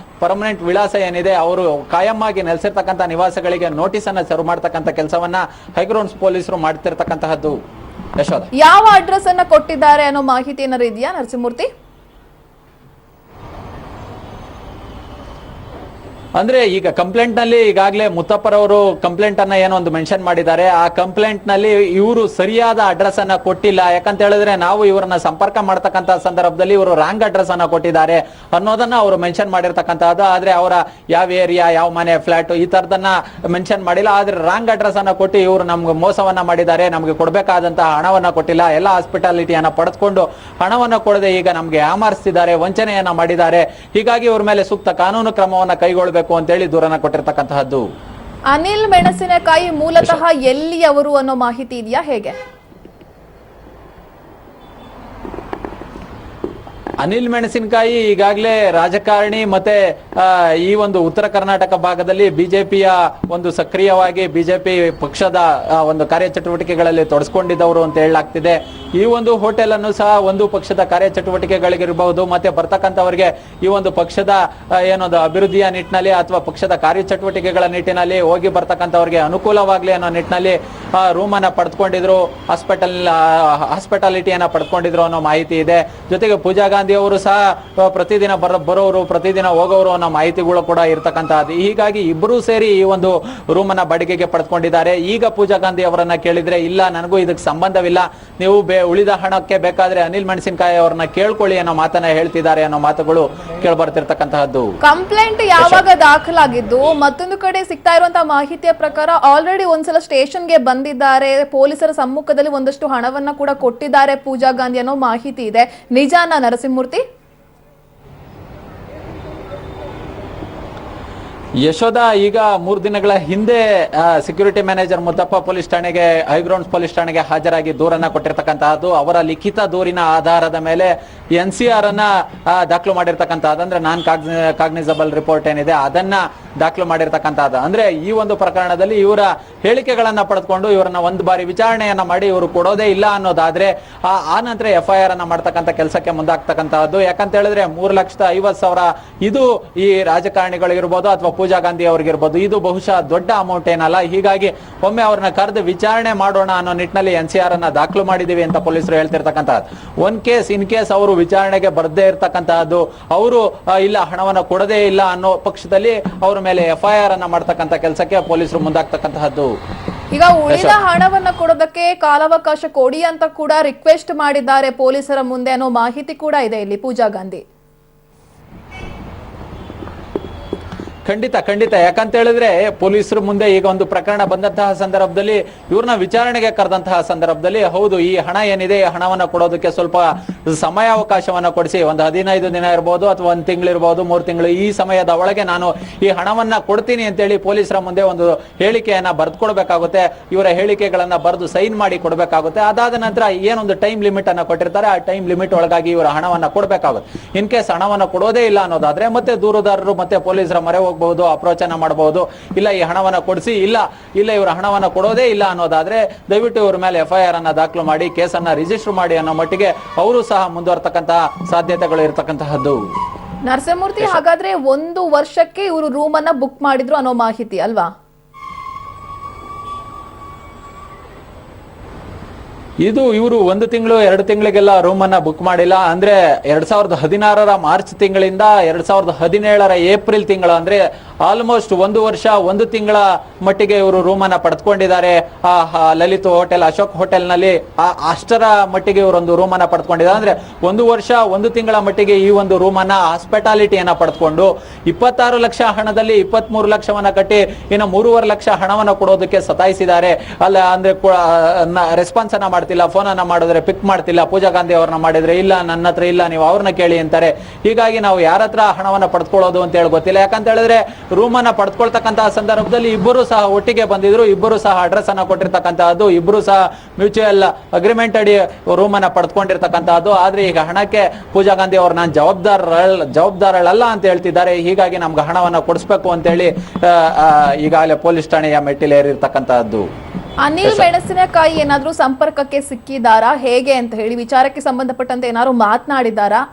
ಪರ್ಮನೆಂಟ್ ವಿಳಾಸ ಏನಿದೆ, ಅವರು ಕಾಯಂ ಆಗಿ ನೆಲೆಸಿರ್ತಕ್ಕಂಥ ನಿವಾಸಗಳಿಗೆ ನೋಟಿಸ್ ಅನ್ನ ಸರ್ವ್ ಮಾಡ್ತಕ್ಕಂಥ ಕೆಲಸವನ್ನ ಹೈಗ್ರೌಂಡ್ಸ್ ಪೊಲೀಸರು ಮಾಡ್ತಿರ್ತಕ್ಕಂತಹದ್ದು. ಯಾವ ಅಡ್ರೆಸ್ ಅನ್ನ ಕೊಟ್ಟಿದ್ದಾರೆ ಅನ್ನೋ ಮಾಹಿತಿ ಏನಾದ್ರು ಇದೆಯಾ ನರಸಿಂಹಮೂರ್ತಿ? ಅಂದ್ರೆ ಈಗ ಕಂಪ್ಲೇಂಟ್ ನಲ್ಲಿ ಈಗಾಗಲೇ ಮುತ್ತಪ್ಪರವರು ಕಂಪ್ಲೇಂಟ್ ಅನ್ನ ಏನೋ ಒಂದು ಮೆನ್ಷನ್ ಮಾಡಿದ್ದಾರೆ. ಆ ಕಂಪ್ಲೇಂಟ್ ನಲ್ಲಿ ಇವರು ಸರಿಯಾದ ಅಡ್ರೆಸ್ ಅನ್ನ ಕೊಟ್ಟಿಲ್ಲ. ಯಾಕಂತ ಹೇಳಿದ್ರೆ ನಾವು ಇವರನ್ನ ಸಂಪರ್ಕ ಮಾಡ್ತಕ್ಕಂತ ಸಂದರ್ಭದಲ್ಲಿ ಇವರು ರಾಂಗ್ ಅಡ್ರೆಸ್ ಅನ್ನ ಕೊಟ್ಟಿದ್ದಾರೆ ಅನ್ನೋದನ್ನ ಅವರು ಮೆನ್ಷನ್ ಮಾಡಿರ್ತಕ್ಕಂಥದ್ದು. ಆದ್ರೆ ಅವರ ಯಾವ ಏರಿಯಾ, ಯಾವ ಮನೆ, ಫ್ಲಾಟ್ ಈ ತರದನ್ನ ಮೆನ್ಷನ್ ಮಾಡಿಲ್ಲ. ಆದ್ರೆ ರಾಂಗ್ ಅಡ್ರೆಸ್ ಅನ್ನ ಕೊಟ್ಟು ಇವರು ನಮ್ಗೆ ಮೋಸವನ್ನ ಮಾಡಿದ್ದಾರೆ, ನಮ್ಗೆ ಕೊಡ್ಬೇಕಾದಂತಹ ಹಣವನ್ನ ಕೊಟ್ಟಿಲ್ಲ, ಎಲ್ಲ ಹಾಸ್ಪಿಟಾಲಿಟಿಯನ್ನ ಪಡೆದುಕೊಂಡು ಹಣವನ್ನ ಕೊಡದೆ ಈಗ ನಮ್ಗೆ ಯಾಮಾರಿಸ್ತಿದ್ದಾರೆ, ವಂಚನೆಯನ್ನ ಮಾಡಿದ್ದಾರೆ. ಹೀಗಾಗಿ ಇವ್ರ ಮೇಲೆ ಸೂಕ್ತ ಕಾನೂನು ಕ್ರಮವನ್ನ ಕೈಗೊಳ್ಳಬೇಕು ಅಂತೇಳಿ ದೂರನ್ನ ಕೊಟ್ಟಿರ್ತಕ್ಕಂತಹದ್ದು. ಅನಿಲ್ ಮೆಣಸಿನಕಾಯಿ ಮೂಲತಃ ಎಲ್ಲಿಯವರು ಅನ್ನೋ ಮಾಹಿತಿ ಇದೆಯಾ, ಹೇಗೆ? ಅನಿಲ್ ಮೆಣಸಿನಕಾಯಿ ಈಗಾಗಲೇ ರಾಜಕಾರಣಿ ಮತ್ತೆ ಈ ಒಂದು ಉತ್ತರ ಕರ್ನಾಟಕ ಭಾಗದಲ್ಲಿ ಬಿಜೆಪಿಯ ಒಂದು ಸಕ್ರಿಯವಾಗಿ ಬಿಜೆಪಿ ಪಕ್ಷದ ಒಂದು ಕಾರ್ಯಚಟುವಟಿಕೆಗಳಲ್ಲಿ ತೊಡಸ್ಕೊಂಡಿದ್ದವರು ಅಂತ ಹೇಳಲಾಗ್ತಿದೆ. ಈ ಒಂದು ಹೋಟೆಲ್ ಅನ್ನು ಸಹ ಒಂದು ಪಕ್ಷದ ಕಾರ್ಯಚಟುವಟಿಕೆಗಳಿಗಿರಬಹುದು ಮತ್ತೆ ಬರ್ತಕ್ಕಂಥವರಿಗೆ ಈ ಒಂದು ಪಕ್ಷದ ಏನೊಂದು ಅಭಿವೃದ್ಧಿಯ ನಿಟ್ಟಿನಲ್ಲಿ ಅಥವಾ ಪಕ್ಷದ ಕಾರ್ಯಚಟುವಟಿಕೆಗಳ ನಿಟ್ಟಿನಲ್ಲಿ ಹೋಗಿ ಬರ್ತಕ್ಕಂಥವ್ರಿಗೆ ಅನುಕೂಲವಾಗ್ಲಿ ಅನ್ನೋ ನಿಟ್ಟಿನಲ್ಲಿ ರೂಮ್ ಅನ್ನ ಪಡೆದುಕೊಂಡಿದ್ರು, ಹಾಸ್ಪಿಟಾಲಿಟಿಯನ್ನ ಪಡೆದುಕೊಂಡಿದ್ರು ಅನ್ನೋ ಮಾಹಿತಿ ಇದೆ. ಜೊತೆಗೆ ಪೂಜಾ ಗಾಂಧಿ ಅವರು ಸಹ ಪ್ರತಿದಿನ ಬರೋರು ಪ್ರತಿದಿನ ಹೋಗೋರು ಅನ್ನೋ ಮಾಹಿತಿಗಳು ಕೂಡ ಇರ್ತಕ್ಕಂಥದ್ದು. ಹೀಗಾಗಿ ಇಬ್ಬರೂ ಸೇರಿ ಈ ಒಂದು ರೂಮ್ ಅನ್ನ ಬಾಡಿಗೆಗೆ ಪಡೆದುಕೊಂಡಿದ್ದಾರೆ. ಈಗ ಪೂಜಾ ಗಾಂಧಿ ಅವರನ್ನ ಕೇಳಿದ್ರೆ ಇಲ್ಲ ನನಗೂ ಇದಕ್ಕೆ ಸಂಬಂಧವಿಲ್ಲ, ನೀವು ಉಳಿದ ಹಣಕ್ಕೆ ಬೇಕಾದ್ರೆ ಅನಿಲ್ ಮೆಣಸಿನಕಾಯಿ ಅವರನ್ನ ಕೇಳ್ಕೊಳ್ಳಿ ಅನ್ನೋ ಮಾತನ್ನ ಹೇಳ್ತಿದ್ದಾರೆ ಅನ್ನೋ ಮಾತುಗಳು ಕೇಳ್ಬರ್ತಿರ್ತಕ್ಕಂತಹದ್ದು. ಕಂಪ್ಲೇಂಟ್ ಯಾವಾಗ ದಾಖಲಾಗಿದ್ದು, ಮತ್ತೊಂದು ಕಡೆ ಸಿಗ್ತಾ ಇರುವಂತಹ ಮಾಹಿತಿಯ ಪ್ರಕಾರ ಆಲ್ರೆಡಿ ಒಂದ್ಸಲ ಸ್ಟೇಷನ್ಗೆ ಬಂದಿದ್ದಾರೆ, ಪೊಲೀಸರ ಸಮ್ಮುಖದಲ್ಲಿ ಒಂದಷ್ಟು ಹಣವನ್ನ ಕೂಡ ಕೊಟ್ಟಿದ್ದಾರೆ ಪೂಜಾ ಗಾಂಧಿ ಅನ್ನೋ ಮಾಹಿತಿ ಇದೆ. ನಿಜಾನ ನರಸಿಂಹಮೂರ್ತಿ? ಯಶೋಧ, ಈಗ 3 ದಿನಗಳ ಹಿಂದೆ ಸೆಕ್ಯೂರಿಟಿ ಮ್ಯಾನೇಜರ್ ಮುದ್ದಪ್ಪ ಪೊಲೀಸ್ ಠಾಣೆಗೆ, ಹೈಗ್ರೌಂಡ್ಸ್ ಪೊಲೀಸ್ ಠಾಣೆಗೆ ಹಾಜರಾಗಿ ದೂರನ್ನ ಕೊಟ್ಟಿರ್ತಕ್ಕಂತಹದ್ದು. ಅವರ ಲಿಖಿತ ದೂರಿನ ಆಧಾರದ ಮೇಲೆ NCR ಅನ್ನ ದಾಖಲು ಮಾಡಿರ್ತಕ್ಕಂಥದ್ದು, ಅಂದ್ರೆ ನಾನ್ ಕಾಗ್ನಿಸಬಲ್ ರಿಪೋರ್ಟ್ ಏನಿದೆ ಅದನ್ನ ದಾಖಲು ಮಾಡಿರ್ತಕ್ಕಂಥದ್ದು. ಅಂದ್ರೆ ಈ ಒಂದು ಪ್ರಕರಣದಲ್ಲಿ ಇವರ ಹೇಳಿಕೆಗಳನ್ನ ಪಡೆದುಕೊಂಡು ಇವರನ್ನ ಒಂದು ಬಾರಿ ವಿಚಾರಣೆಯನ್ನ ಮಾಡಿ ಇವರು ಕೊಡೋದೇ ಇಲ್ಲ ಅನ್ನೋದಾದ್ರೆ ಆ ನಂತರ FIR ಅನ್ನ ಮಾಡ್ತಕ್ಕಂಥ ಕೆಲಸಕ್ಕೆ ಮುಂದಾಗ್ತಕ್ಕಂಥದ್ದು. ಯಾಕಂತ ಹೇಳಿದ್ರೆ 3,50,000 ಇದು ಈ ರಾಜಕಾರಣಿಗಳಿರ್ಬೋದು ಅಥವಾ ಪೂಜಾ ಗಾಂಧಿ ಅವ್ರಿಗಿರ್ಬೋದು, ಇದು ಬಹುಶಃ ದೊಡ್ಡ ಅಮೌಂಟ್ ಏನಲ್ಲ. ಹೀಗಾಗಿ ಒಮ್ಮೆ ಅವ್ರನ್ನ ಕರೆದು ವಿಚಾರಣೆ ಮಾಡೋಣ ಅನ್ನೋ ನಿಟ್ಟಿನಲ್ಲಿ NCR ಅನ್ನ ದಾಖಲು ಮಾಡಿದೀವಿ ಅಂತ ಪೊಲೀಸರು ಹೇಳ್ತಿರ್ತಕ್ಕಂಥದ್ದು. ಇನ್ ಕೇಸ್ ಅವರು ವಿಚಾರಣೆಗೆ ಬರ್ದೇ ಇರ್ತಕ್ಕಂತಹದ್ದು, ಅವರು ಇಲ್ಲ ಹಣವನ್ನ ಕೊಡದೇ ಇಲ್ಲ ಅನ್ನೋ ಪಕ್ಷದಲ್ಲಿ ಅವ್ರ ಮೇಲೆ FIR ಅನ್ನ ಮಾಡ್ತಕ್ಕಂಥ ಕೆಲಸಕ್ಕೆ ಪೊಲೀಸರು ಮುಂದಾಗ್ತಕ್ಕಂತಹದ್ದು. ಈಗ ಉಳಿದ ಹಣವನ್ನ ಕೊಡೋದಕ್ಕೆ ಕಾಲಾವಕಾಶ ಕೊಡಿ ಅಂತ ಕೂಡ ರಿಕ್ವೆಸ್ಟ್ ಮಾಡಿದ್ದಾರೆ ಪೊಲೀಸರ ಮುಂದೆ ಅನ್ನೋ ಮಾಹಿತಿ ಕೂಡ ಇದೆ ಇಲ್ಲಿ ಪೂಜಾ ಗಾಂಧಿ. ಖಂಡಿತ. ಯಾಕಂತ ಹೇಳಿದ್ರೆ ಪೊಲೀಸರು ಮುಂದೆ ಈಗ ಒಂದು ಪ್ರಕರಣ ಬಂದಂತಹ ಸಂದರ್ಭದಲ್ಲಿ ಇವ್ರನ್ನ ವಿಚಾರಣೆಗೆ ಕರೆದಂತಹ ಸಂದರ್ಭದಲ್ಲಿ ಹೌದು ಈ ಹಣ ಏನಿದೆ ಈ ಹಣವನ್ನ ಕೊಡೋದಕ್ಕೆ ಸ್ವಲ್ಪ ಸಮಯಾವಕಾಶವನ್ನ ಕೊಡಿಸಿ, ಒಂದು 15 ದಿನ ಇರ್ಬೋದು ಅಥವಾ 1 ತಿಂಗಳು ಇರ್ಬೋದು, 3 ತಿಂಗಳು, ಈ ಸಮಯದ ಒಳಗೆ ನಾನು ಈ ಹಣವನ್ನ ಕೊಡ್ತೀನಿ ಅಂತೇಳಿ ಪೊಲೀಸರ ಮುಂದೆ ಒಂದು ಹೇಳಿಕೆಯನ್ನ ಬರೆದುಕೊಡ್ಬೇಕಾಗುತ್ತೆ. ಇವರ ಹೇಳಿಕೆಗಳನ್ನ ಬರೆದು ಸೈನ್ ಮಾಡಿ ಕೊಡ್ಬೇಕಾಗುತ್ತೆ. ಅದಾದ ನಂತರ ಏನೊಂದು ಟೈಮ್ ಲಿಮಿಟ್ ಅನ್ನ ಕೊಟ್ಟಿರ್ತಾರೆ, ಆ ಟೈಮ್ ಲಿಮಿಟ್ ಒಳಗಾಗಿ ಇವರ ಹಣವನ್ನ ಕೊಡ್ಬೇಕಾಗುತ್ತೆ. ಇನ್ ಕೇಸ್ ಹಣವನ್ನ ಕೊಡೋದೇ ಇಲ್ಲ ಅನ್ನೋದಾದ್ರೆ ಮತ್ತೆ ದೂರುದಾರರು ಮತ್ತೆ ಪೊಲೀಸರ ಮೊರೆ ಹೋಗಬಹುದು, ಅಪ್ರೋಚ್ ಅನ್ನ ಮಾಡಬಹುದು. ಇಲ್ಲ ಈ ಹಣವನ್ನ ಕೊಡಿಸಿ, ಇಲ್ಲ ಇವರ ಹಣವನ್ನ ಕೊಡೋದೇ ಇಲ್ಲ ಅನ್ನೋದಾದ್ರೆ ದಯವಿಟ್ಟು ಇವ್ರ ಮೇಲೆ FIR ಅನ್ನ ದಾಖಲು ಮಾಡಿ ಕೇಸನ್ನ ರಿಜಿಸ್ಟರ್ ಮಾಡಿ ಅನ್ನೋ ಮಟ್ಟಿಗೆ ಅವರು ಸಹ ಮುಂದುವರ್ತಕ್ಕಂತಹ ಸಾಧ್ಯತೆಗಳು ಇರತಕ್ಕಂತಹದ್ದು. ನರಸಿಂಹಮೂರ್ತಿ, ಹಾಗಾದ್ರೆ 1 ವರ್ಷಕ್ಕೆ ಇವರು ರೂಮ್ ಅನ್ನ ಬುಕ್ ಮಾಡಿದ್ರು ಅನ್ನೋ ಮಾಹಿತಿ ಅಲ್ವಾ? ಇದು ಇವರು 1 ತಿಂಗಳು 2 ತಿಂಗಳಿಗೆಲ್ಲ ರೂಮ್ ಅನ್ನ ಬುಕ್ ಮಾಡಿಲ್ಲ. ಅಂದ್ರೆ 2016 ಮಾರ್ಚ್ ತಿಂಗಳಿಂದ 2017 ಏಪ್ರಿಲ್ ತಿಂಗಳು, ಅಂದ್ರೆ ಆಲ್ಮೋಸ್ಟ್ 1 ವರ್ಷ 1 ತಿಂಗಳ ಮಟ್ಟಿಗೆ ಇವರು ರೂಮ್ ಅನ್ನ ಪಡೆದುಕೊಂಡಿದ್ದಾರೆ. ಲಲಿತ್ ಹೋಟೆಲ್, ಅಶೋಕ್ ಹೋಟೆಲ್ ನಲ್ಲಿ ಅಷ್ಟರ ಮಟ್ಟಿಗೆ ಇವರೊಂದು ರೂಮ್ ಅನ್ನ ಪಡೆದುಕೊಂಡಿದ್ದಾರೆ. ಅಂದ್ರೆ 1 ವರ್ಷ 1 ತಿಂಗಳ ಮಟ್ಟಿಗೆ ಈ ಒಂದು ರೂಮ್ ಅನ್ನ ಹಾಸ್ಪಿಟಾಲಿಟಿಯನ್ನ ಪಡೆದುಕೊಂಡು 26 ಲಕ್ಷ ಹಣದಲ್ಲಿ 23 ಲಕ್ಷವನ್ನ ಕಟ್ಟಿ ಇನ್ನು 3.5 ಲಕ್ಷ ಹಣವನ್ನ ಕೊಡೋದಕ್ಕೆ ಸತಾಯಿಸಿದ್ದಾರೆ. ಅಲ್ಲ ಅಂದ್ರೆ ರೆಸ್ಪಾನ್ಸ್ ಅನ್ನ ಮಾಡ್ತಿಲ್ಲ, ಫೋನ್ ಅನ್ನ ಮಾಡಿದ್ರೆ ಪಿಕ್ ಮಾಡ್ತಿಲ್ಲ. ಪೂಜಾ ಗಾಂಧಿ ಅವ್ರನ್ನ ಮಾಡಿದ್ರೆ ಇಲ್ಲ ನನ್ನ ಹತ್ರ ಇಲ್ಲ, ನೀವು ಅವ್ರನ್ನ ಕೇಳಿ ಅಂತಾರೆ. ಹೀಗಾಗಿ ನಾವು ಯಾರ ಹತ್ರ ಹಣವನ್ನ ಪಡೆದುಕೊಳ್ಳೋದು ಅಂತ ಹೇಳಿ ಗೊತ್ತಿಲ್ಲ. ಯಾಕಂತ ಹೇಳಿದ್ರೆ ರೂಮ್ ಅನ್ನ ಪಡೆದುಕೊಳ್ತಕ್ಕಂತಹ ಸಂದರ್ಭದಲ್ಲಿ ಇಬ್ಬರು ಸಹ ಒಟ್ಟಿಗೆ ಬಂದಿದ್ರು, ಇಬ್ಬರು ಸಹ ಅಡ್ರೆಸ್ ಅನ್ನ ಕೊಟ್ಟಿರ್ತಕ್ಕಂತಹದ್ದು, ಇಬ್ಬರು ಸಹ ಮ್ಯೂಚುವಲ್ ಅಗ್ರಿಮೆಂಟ್ ಅಡಿ ರೂಮ್ ಅನ್ನ ಪಡೆದುಕೊಂಡಿರ್ತಕ್ಕಂತಹದ್ದು. ಆದ್ರೆ ಈಗ ಹಣಕ್ಕೆ ಪೂಜಾ ಗಾಂಧಿ ಅವರು ನಾನು ಜವಾಬ್ದಾರಳಲ್ಲ ಅಂತ ಹೇಳ್ತಿದ್ದಾರೆ. ಹೀಗಾಗಿ ನಮ್ಗೆ ಹಣವನ್ನ ಕೊಡಿಸ್ಬೇಕು ಅಂತ ಹೇಳಿ ಈಗಾಗಲೇ ಪೊಲೀಸ್ ಠಾಣೆಯ ಮೆಟ್ಟಿಲೇರಿರ್ತಕ್ಕಂತಹದ್ದು. ಅನಿಲ್ ಮೆಣಸಿನಕಾಯಿ ಏನಾದ್ರೂ ಸಂಪರ್ಕಕ್ಕೆ ಸಿಕ್ಕಿದಾರಾ ಹೇಗೆ ಅಂತ ಹೇಳಿ ವಿಚಾರಕ್ಕೆ ಸಂಬಂಧಪಟ್ಟಂತೆ ಏನಾದ್ರು ಮಾತನಾಡಿದಾರಾ?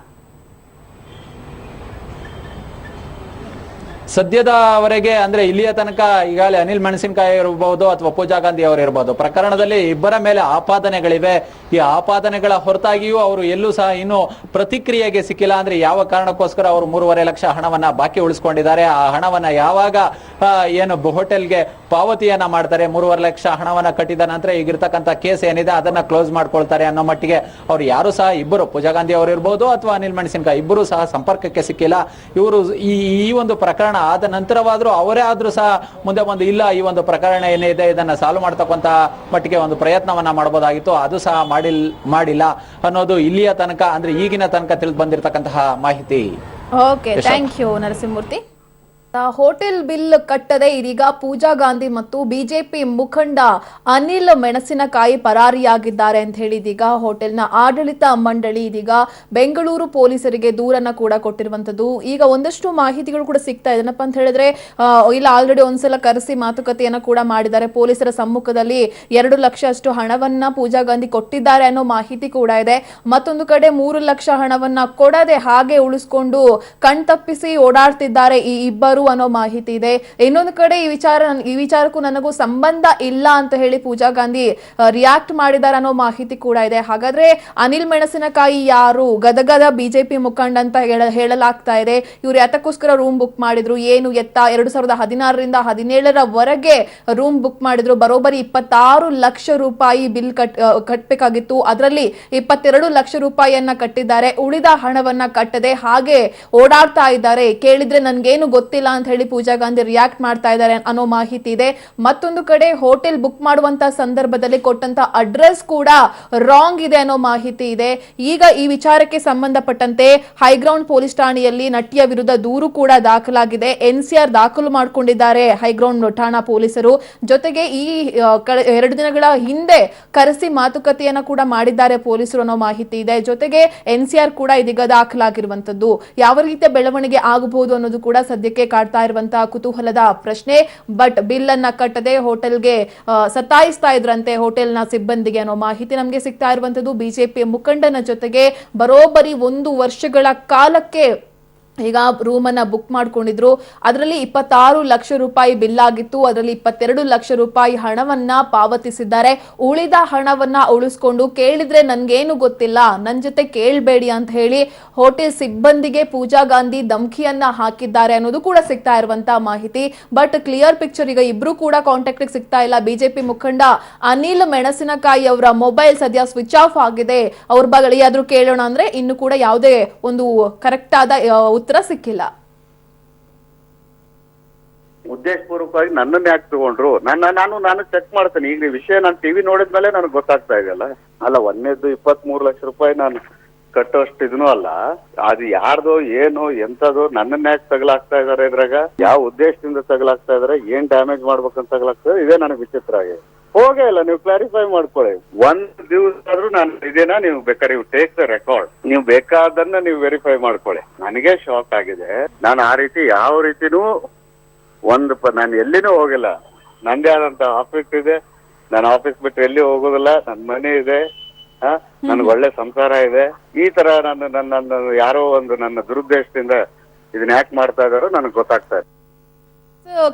ಸದ್ಯದವರೆಗೆ ಅಂದ್ರೆ ಇಲ್ಲಿಯ ತನಕ ಈಗಾಗಲೇ ಅನಿಲ್ ಮೆಣಸಿನಕಾಯಿ ಇರಬಹುದು ಅಥವಾ ಪೂಜಾ ಗಾಂಧಿ ಅವರು ಇರಬಹುದು, ಪ್ರಕರಣದಲ್ಲಿ ಇಬ್ಬರ ಮೇಲೆ ಆಪಾದನೆಗಳಿವೆ. ಈ ಆಪಾದನೆಗಳ ಹೊರತಾಗಿಯೂ ಅವರು ಎಲ್ಲೂ ಸಹ ಇನ್ನು ಪ್ರತಿಕ್ರಿಯೆಗೆ ಸಿಕ್ಕಿಲ್ಲ. ಅಂದ್ರೆ ಯಾವ ಕಾರಣಕ್ಕೋಸ್ಕರ ಅವರು 3.5 ಲಕ್ಷ ಹಣವನ್ನ ಬಾಕಿ ಉಳಿಸ್ಕೊಂಡಿದ್ದಾರೆ, ಆ ಹಣವನ್ನ ಯಾವಾಗ ಏನು ಹೋಟೆಲ್ಗೆ ಪಾವತಿಯನ್ನ ಮಾಡ್ತಾರೆ, 3.5 ಲಕ್ಷ ಹಣವನ್ನ ಕಟ್ಟಿದ ನಂತರ ಈಗಿರ್ತಕ್ಕಂಥ ಕೇಸ್ ಏನಿದೆ ಅದನ್ನ ಕ್ಲೋಸ್ ಮಾಡ್ಕೊಳ್ತಾರೆ ಅನ್ನೋ ಮಟ್ಟಿಗೆ ಅವ್ರು ಯಾರು ಸಹ ಇಬ್ಬರು, ಪೂಜಾ ಗಾಂಧಿ ಅವರು ಇರ್ಬೋದು ಅಥವಾ ಅನಿಲ್ ಮೆಣಸಿನಕಾಯಿ, ಇಬ್ಬರು ಸಹ ಸಂಪರ್ಕಕ್ಕೆ ಸಿಕ್ಕಿಲ್ಲ. ಇವರು ಈ ಒಂದು ಪ್ರಕರಣ ಆದ ನಂತರವಾದ್ರೂ ಅವರೇ ಆದ್ರೂ ಸಹ ಮುಂದೆ ಬಂದು ಇಲ್ಲ ಈ ಒಂದು ಪ್ರಕರಣ ಏನಿದೆ ಇದನ್ನ ಸಾಲ್ವ್ ಮಾಡ್ತಕ್ಕಂತ ಮಟ್ಟಿಗೆ ಒಂದು ಪ್ರಯತ್ನವನ್ನ ಮಾಡಬಹುದಾಗಿತ್ತು, ಅದು ಸಹ ಮಾಡಿಲ್ಲ ಅನ್ನೋದು ಇಲ್ಲಿಯ ತನಕ ಅಂದ್ರೆ ಈಗಿನ ತನಕ ತಿಳಿದು ಬಂದಿರತಕ್ಕಂತಹ ಮಾಹಿತಿ. Okay, thank you Narasimhamurthy. Hotel bill ಕಟ್ಟದೆ ಇದೀಗ ಪೂಜಾ ಗಾಂಧಿ ಮತ್ತು ಬಿಜೆಪಿ ಮುಖಂಡ ಅನಿಲ್ ಮೆಣಸಿನಕಾಯಿ ಪರಾರಿಯಾಗಿದ್ದಾರೆ ಅಂತ ಹೇಳಿ ಇದೀಗ ಹೋಟೆಲ್ನ ಆಡಳಿತ ಮಂಡಳಿ ಇದೀಗ ಬೆಂಗಳೂರು ಪೊಲೀಸರಿಗೆ ದೂರನ್ನ ಕೂಡ ಕೊಟ್ಟಿರುವಂತದ್ದು. ಈಗ ಒಂದಷ್ಟು ಮಾಹಿತಿಗಳು ಕೂಡ ಸಿಗ್ತಾ ಇದೆ. ಏನಪ್ಪಾ ಅಂತ ಹೇಳಿದ್ರೆ ಇಲ್ಲ ಆಲ್ರೆಡಿ ಒಂದ್ಸಲ ಕರೆಸಿ ಮಾತುಕತೆಯನ್ನ ಕೂಡ ಮಾಡಿದ್ದಾರೆ. ಪೊಲೀಸರ ಸಮ್ಮುಖದಲ್ಲಿ 2 ಲಕ್ಷ ಅಷ್ಟು ಹಣವನ್ನ ಪೂಜಾ ಗಾಂಧಿ ಕೊಟ್ಟಿದ್ದಾರೆ ಅನ್ನೋ ಮಾಹಿತಿ ಕೂಡ ಇದೆ. ಮತ್ತೊಂದು ಕಡೆ 3 ಲಕ್ಷ ಹಣವನ್ನ ಕೊಡದೆ ಹಾಗೆ ಉಳಿಸ್ಕೊಂಡು ಕಣ್ತಪ್ಪಿಸಿ ಓಡಾಡ್ತಿದ್ದಾರೆ ಈ ಇಬ್ಬರು ಅನ್ನೋ ಮಾಹಿತಿ ಇದೆ. ಇನ್ನೊಂದು ಕಡೆ ಈ ವಿಚಾರಕ್ಕೂ ನನಗೂ ಸಂಬಂಧ ಇಲ್ಲ ಅಂತ ಹೇಳಿ ಪೂಜಾ ಗಾಂಧಿ ರಿಯಾಕ್ಟ್ ಮಾಡಿದ್ದಾರೆ ಅನ್ನೋ ಮಾಹಿತಿ ಕೂಡ ಇದೆ. ಹಾಗಾದ್ರೆ ಅನಿಲ್ ಮೆಣಸಿನಕಾಯಿ ಯಾರು? ಗದಗದ ಬಿಜೆಪಿ ಮುಖಂಡ ಅಂತ ಹೇಳಲಾಗ್ತಾ ಇದೆ. ಇವ್ರು ಯಾತಕ್ಕೋಸ್ಕರ ರೂಮ್ ಬುಕ್ ಮಾಡಿದ್ರು, ಏನು ಎತ್ತ? 2016ರಿಂದ 2017ರವರೆಗೆ ರೂಮ್ ಬುಕ್ ಮಾಡಿದ್ರು. ಬರೋಬ್ಬರಿ 26 ಲಕ್ಷ ರೂಪಾಯಿ ಬಿಲ್ ಕಟ್ಟಬೇಕಾಗಿತ್ತು. ಅದರಲ್ಲಿ 22 ಲಕ್ಷ ರೂಪಾಯಿಯನ್ನ ಕಟ್ಟಿದ್ದಾರೆ. ಉಳಿದ ಹಣವನ್ನ ಕಟ್ಟದೆ ಹಾಗೆ ಓಡಾಡ್ತಾ ಇದ್ದಾರೆ. ಕೇಳಿದ್ರೆ ನನ್ಗೇನು ಗೊತ್ತಿಲ್ಲ ಅಂತ ಹೇಳಿ ಪೂಜಾ ಗಾಂಧಿ ರಿಯಾಕ್ಟ್ ಮಾಡ್ತಾ ಇದ್ದಾರೆ ಅನ್ನೋ ಮಾಹಿತಿ ಇದೆ. ಮತ್ತೊಂದು ಕಡೆ ಹೋಟೆಲ್ ಬುಕ್ ಮಾಡುವಂತ ಸಂದರ್ಭದಲ್ಲಿ ಕೊಟ್ಟಂತ ಅಡ್ರೆಸ್ ಕೂಡ ರಾಂಗ್ ಇದೆ ಅನ್ನೋ ಮಾಹಿತಿ ಇದೆ. ಈಗ ಈ ವಿಚಾರಕ್ಕೆ ಸಂಬಂಧಪಟ್ಟಂತೆ ಹೈಗ್ರೌಂಡ್ ಪೊಲೀಸ್ ಠಾಣೆಯಲ್ಲಿ ನಟಿಯ ವಿರುದ್ಧ ದೂರು ಕೂಡ ದಾಖಲಾಗಿದೆ. ಎನ್ಸಿಆರ್ ದಾಖಲು ಮಾಡಿಕೊಂಡಿದ್ದಾರೆ ಹೈಗ್ರೌಂಡ್ ಠಾಣಾ ಪೊಲೀಸರು. ಜೊತೆಗೆ ಈ 2 ದಿನಗಳ ಹಿಂದೆ ಕರೆಸಿ ಮಾತುಕತೆಯನ್ನ ಕೂಡ ಮಾಡಿದ್ದಾರೆ ಪೊಲೀಸರು ಅನ್ನೋ ಮಾಹಿತಿ ಇದೆ. ಜೊತೆಗೆ ಎನ್ಸಿಆರ್ ಕೂಡ ಇದೀಗ ದಾಖಲಾಗಿರುವಂತದ್ದು. ಯಾವ ರೀತಿಯ ಬೆಳವಣಿಗೆ ಆಗಬಹುದು ಅನ್ನೋದು ಕೂಡ ಸದ್ಯಕ್ಕೆ ಕಾಡ್ತಾ ಇರುವಂತಹ ಕುತೂಹಲದ ಪ್ರಶ್ನೆ. ಬಟ್ ಬಿಲ್ ಅನ್ನ ಕಟ್ಟದೆ ಹೋಟೆಲ್ಗೆ ಸತಾಯಿಸ್ತಾ ಇದ್ರಂತೆ ಹೋಟೆಲ್ನ ಸಿಬ್ಬಂದಿಗೆ ಅನ್ನೋ ಮಾಹಿತಿ ನಮಗೆ ಸಿಗ್ತಾ ಇರುವಂತದ್ದು. ಬಿಜೆಪಿ ಮುಖಂಡನ ಜೊತೆಗೆ ಬರೋಬ್ಬರಿ 1 ವರ್ಷಗಳ ಕಾಲಕ್ಕೆ ಈಗ ರೂಮ್ ಅನ್ನ ಬುಕ್ ಮಾಡ್ಕೊಂಡಿದ್ರು. ಅದರಲ್ಲಿ 26 ಲಕ್ಷ ರೂಪಾಯಿ ಬಿಲ್ ಆಗಿತ್ತು. ಅದರಲ್ಲಿ 22 ಲಕ್ಷ ರೂಪಾಯಿ ಹಣವನ್ನ ಪಾವತಿಸಿದ್ದಾರೆ. ಉಳಿದ ಹಣವನ್ನ ಉಳಿಸ್ಕೊಂಡು ಕೇಳಿದ್ರೆ ನನ್ಗೇನು ಗೊತ್ತಿಲ್ಲ, ನನ್ ಜೊತೆ ಕೇಳಬೇಡಿ ಅಂತ ಹೇಳಿ ಹೋಟೆಲ್ ಸಿಬ್ಬಂದಿಗೆ ಪೂಜಾ ಗಾಂಧಿ ಧಮಕಿಯನ್ನ ಹಾಕಿದ್ದಾರೆ ಅನ್ನೋದು ಕೂಡ ಸಿಗ್ತಾ ಇರುವಂತ ಮಾಹಿತಿ. ಬಟ್ ಕ್ಲಿಯರ್ ಪಿಕ್ಚರ್ ಈಗ ಇಬ್ರು ಕೂಡ ಕಾಂಟ್ಯಾಕ್ಟ್ ಸಿಗ್ತಾ ಇಲ್ಲ. ಬಿಜೆಪಿ ಮುಖಂಡ ಅನಿಲ್ ಮೆಣಸಿನಕಾಯಿ ಅವರ ಮೊಬೈಲ್ ಸದ್ಯ ಸ್ವಿಚ್ ಆಫ್ ಆಗಿದೆ. ಅವ್ರ ಬಳಿ ಆದ್ರೂ ಕೇಳೋಣ ಅಂದ್ರೆ ಇನ್ನು ಕೂಡ ಯಾವುದೇ ಒಂದು ಕರೆಕ್ಟ್ ಆದ ಉತ್ತರ ಸಿಕ್ಕಿಲ್ಲ. ಉದ್ದೇಶಪೂರ್ವಕವಾಗಿ ನನ್ನನ್ನು ಯಾಕೆ ತಗೊಂಡ್ರು? ನಾನು ಚೆಕ್ ಮಾಡ್ತೇನೆ. ಈಗ ವಿಷಯ ನಾನು ಟಿವಿ ನೋಡಿದ್ಮೇಲೆ ನನಗೆ ಗೊತ್ತಾಗ್ತಾ ಇದೆಯಲ್ಲ. ಅಲ್ಲ, ಒಂದೇದ್ದು 23 ಲಕ್ಷ ರೂಪಾಯಿ ನಾನು ಕಟ್ಟೋಷ್ಟು ಇದನ್ನು ಅಲ್ಲ. ಅದು ಯಾರ್ದೋ ಏನೋ ಎಂತದೋ ನನ್ನನ್ನ ಯಾಕೆ ತಗಲಾಗ್ತಾ ಇದಾರೆ ಇದ್ರಾಗ? ಯಾವ ಉದ್ದೇಶದಿಂದ ತಗಲಾಗ್ತಾ ಇದಾರೆ? ಏನ್ ಡ್ಯಾಮೇಜ್ ಮಾಡ್ಬೇಕಂತ ತಗಲಾಗ್ತದೆ? ಇದೇ ನನಗೆ ವಿಚಿತ್ರ ಆಗಿದೆ. ಹೋಗೇ ಇಲ್ಲ, ನೀವು ಕ್ಲಾರಿಫೈ ಮಾಡ್ಕೊಳ್ಳಿ. 1 ದಿವಸ ಆದ್ರೂ ನಾನು ಇದೇನಾ? ನೀವು ಬೇಕಾದ್ರೆ ನೀವು ಟೇಕ್ ದ ರೆಕಾರ್ಡ್, ನೀವು ಬೇಕಾದನ್ನ ನೀವು ವೆರಿಫೈ ಮಾಡ್ಕೊಳ್ಳಿ. ನನಗೆ ಶಾಕ್ ಆಗಿದೆ. ನಾನು ಆ ರೀತಿ ಯಾವ ರೀತಿನೂ ನಾನು ಎಲ್ಲಿನೂ ಹೋಗಿಲ್ಲ. ನಂದೇ ಆದಂತ ಆಫೀಸ್ ಇದೆ. ನಾನು ಆಫೀಸ್ ಬಿಟ್ಟು ಎಲ್ಲಿ ಹೋಗೋದಿಲ್ಲ. ನನ್ನ ಮನೆ ಇದೆ, ನನ್ಗೆ ಒಳ್ಳೆ ಸಂಸಾರ ಇದೆ. ಈ ತರ ನನ್ನ ಯಾರೋ ಒಂದು ನನ್ನ ದುರುದ್ದೇಶದಿಂದ ಇದನ್ನ ಯಾಕೆ ಮಾಡ್ತಾ ಇದಾರೋ ನನಗೆ ಗೊತ್ತಾಗ್ತಾ ಇದೆ.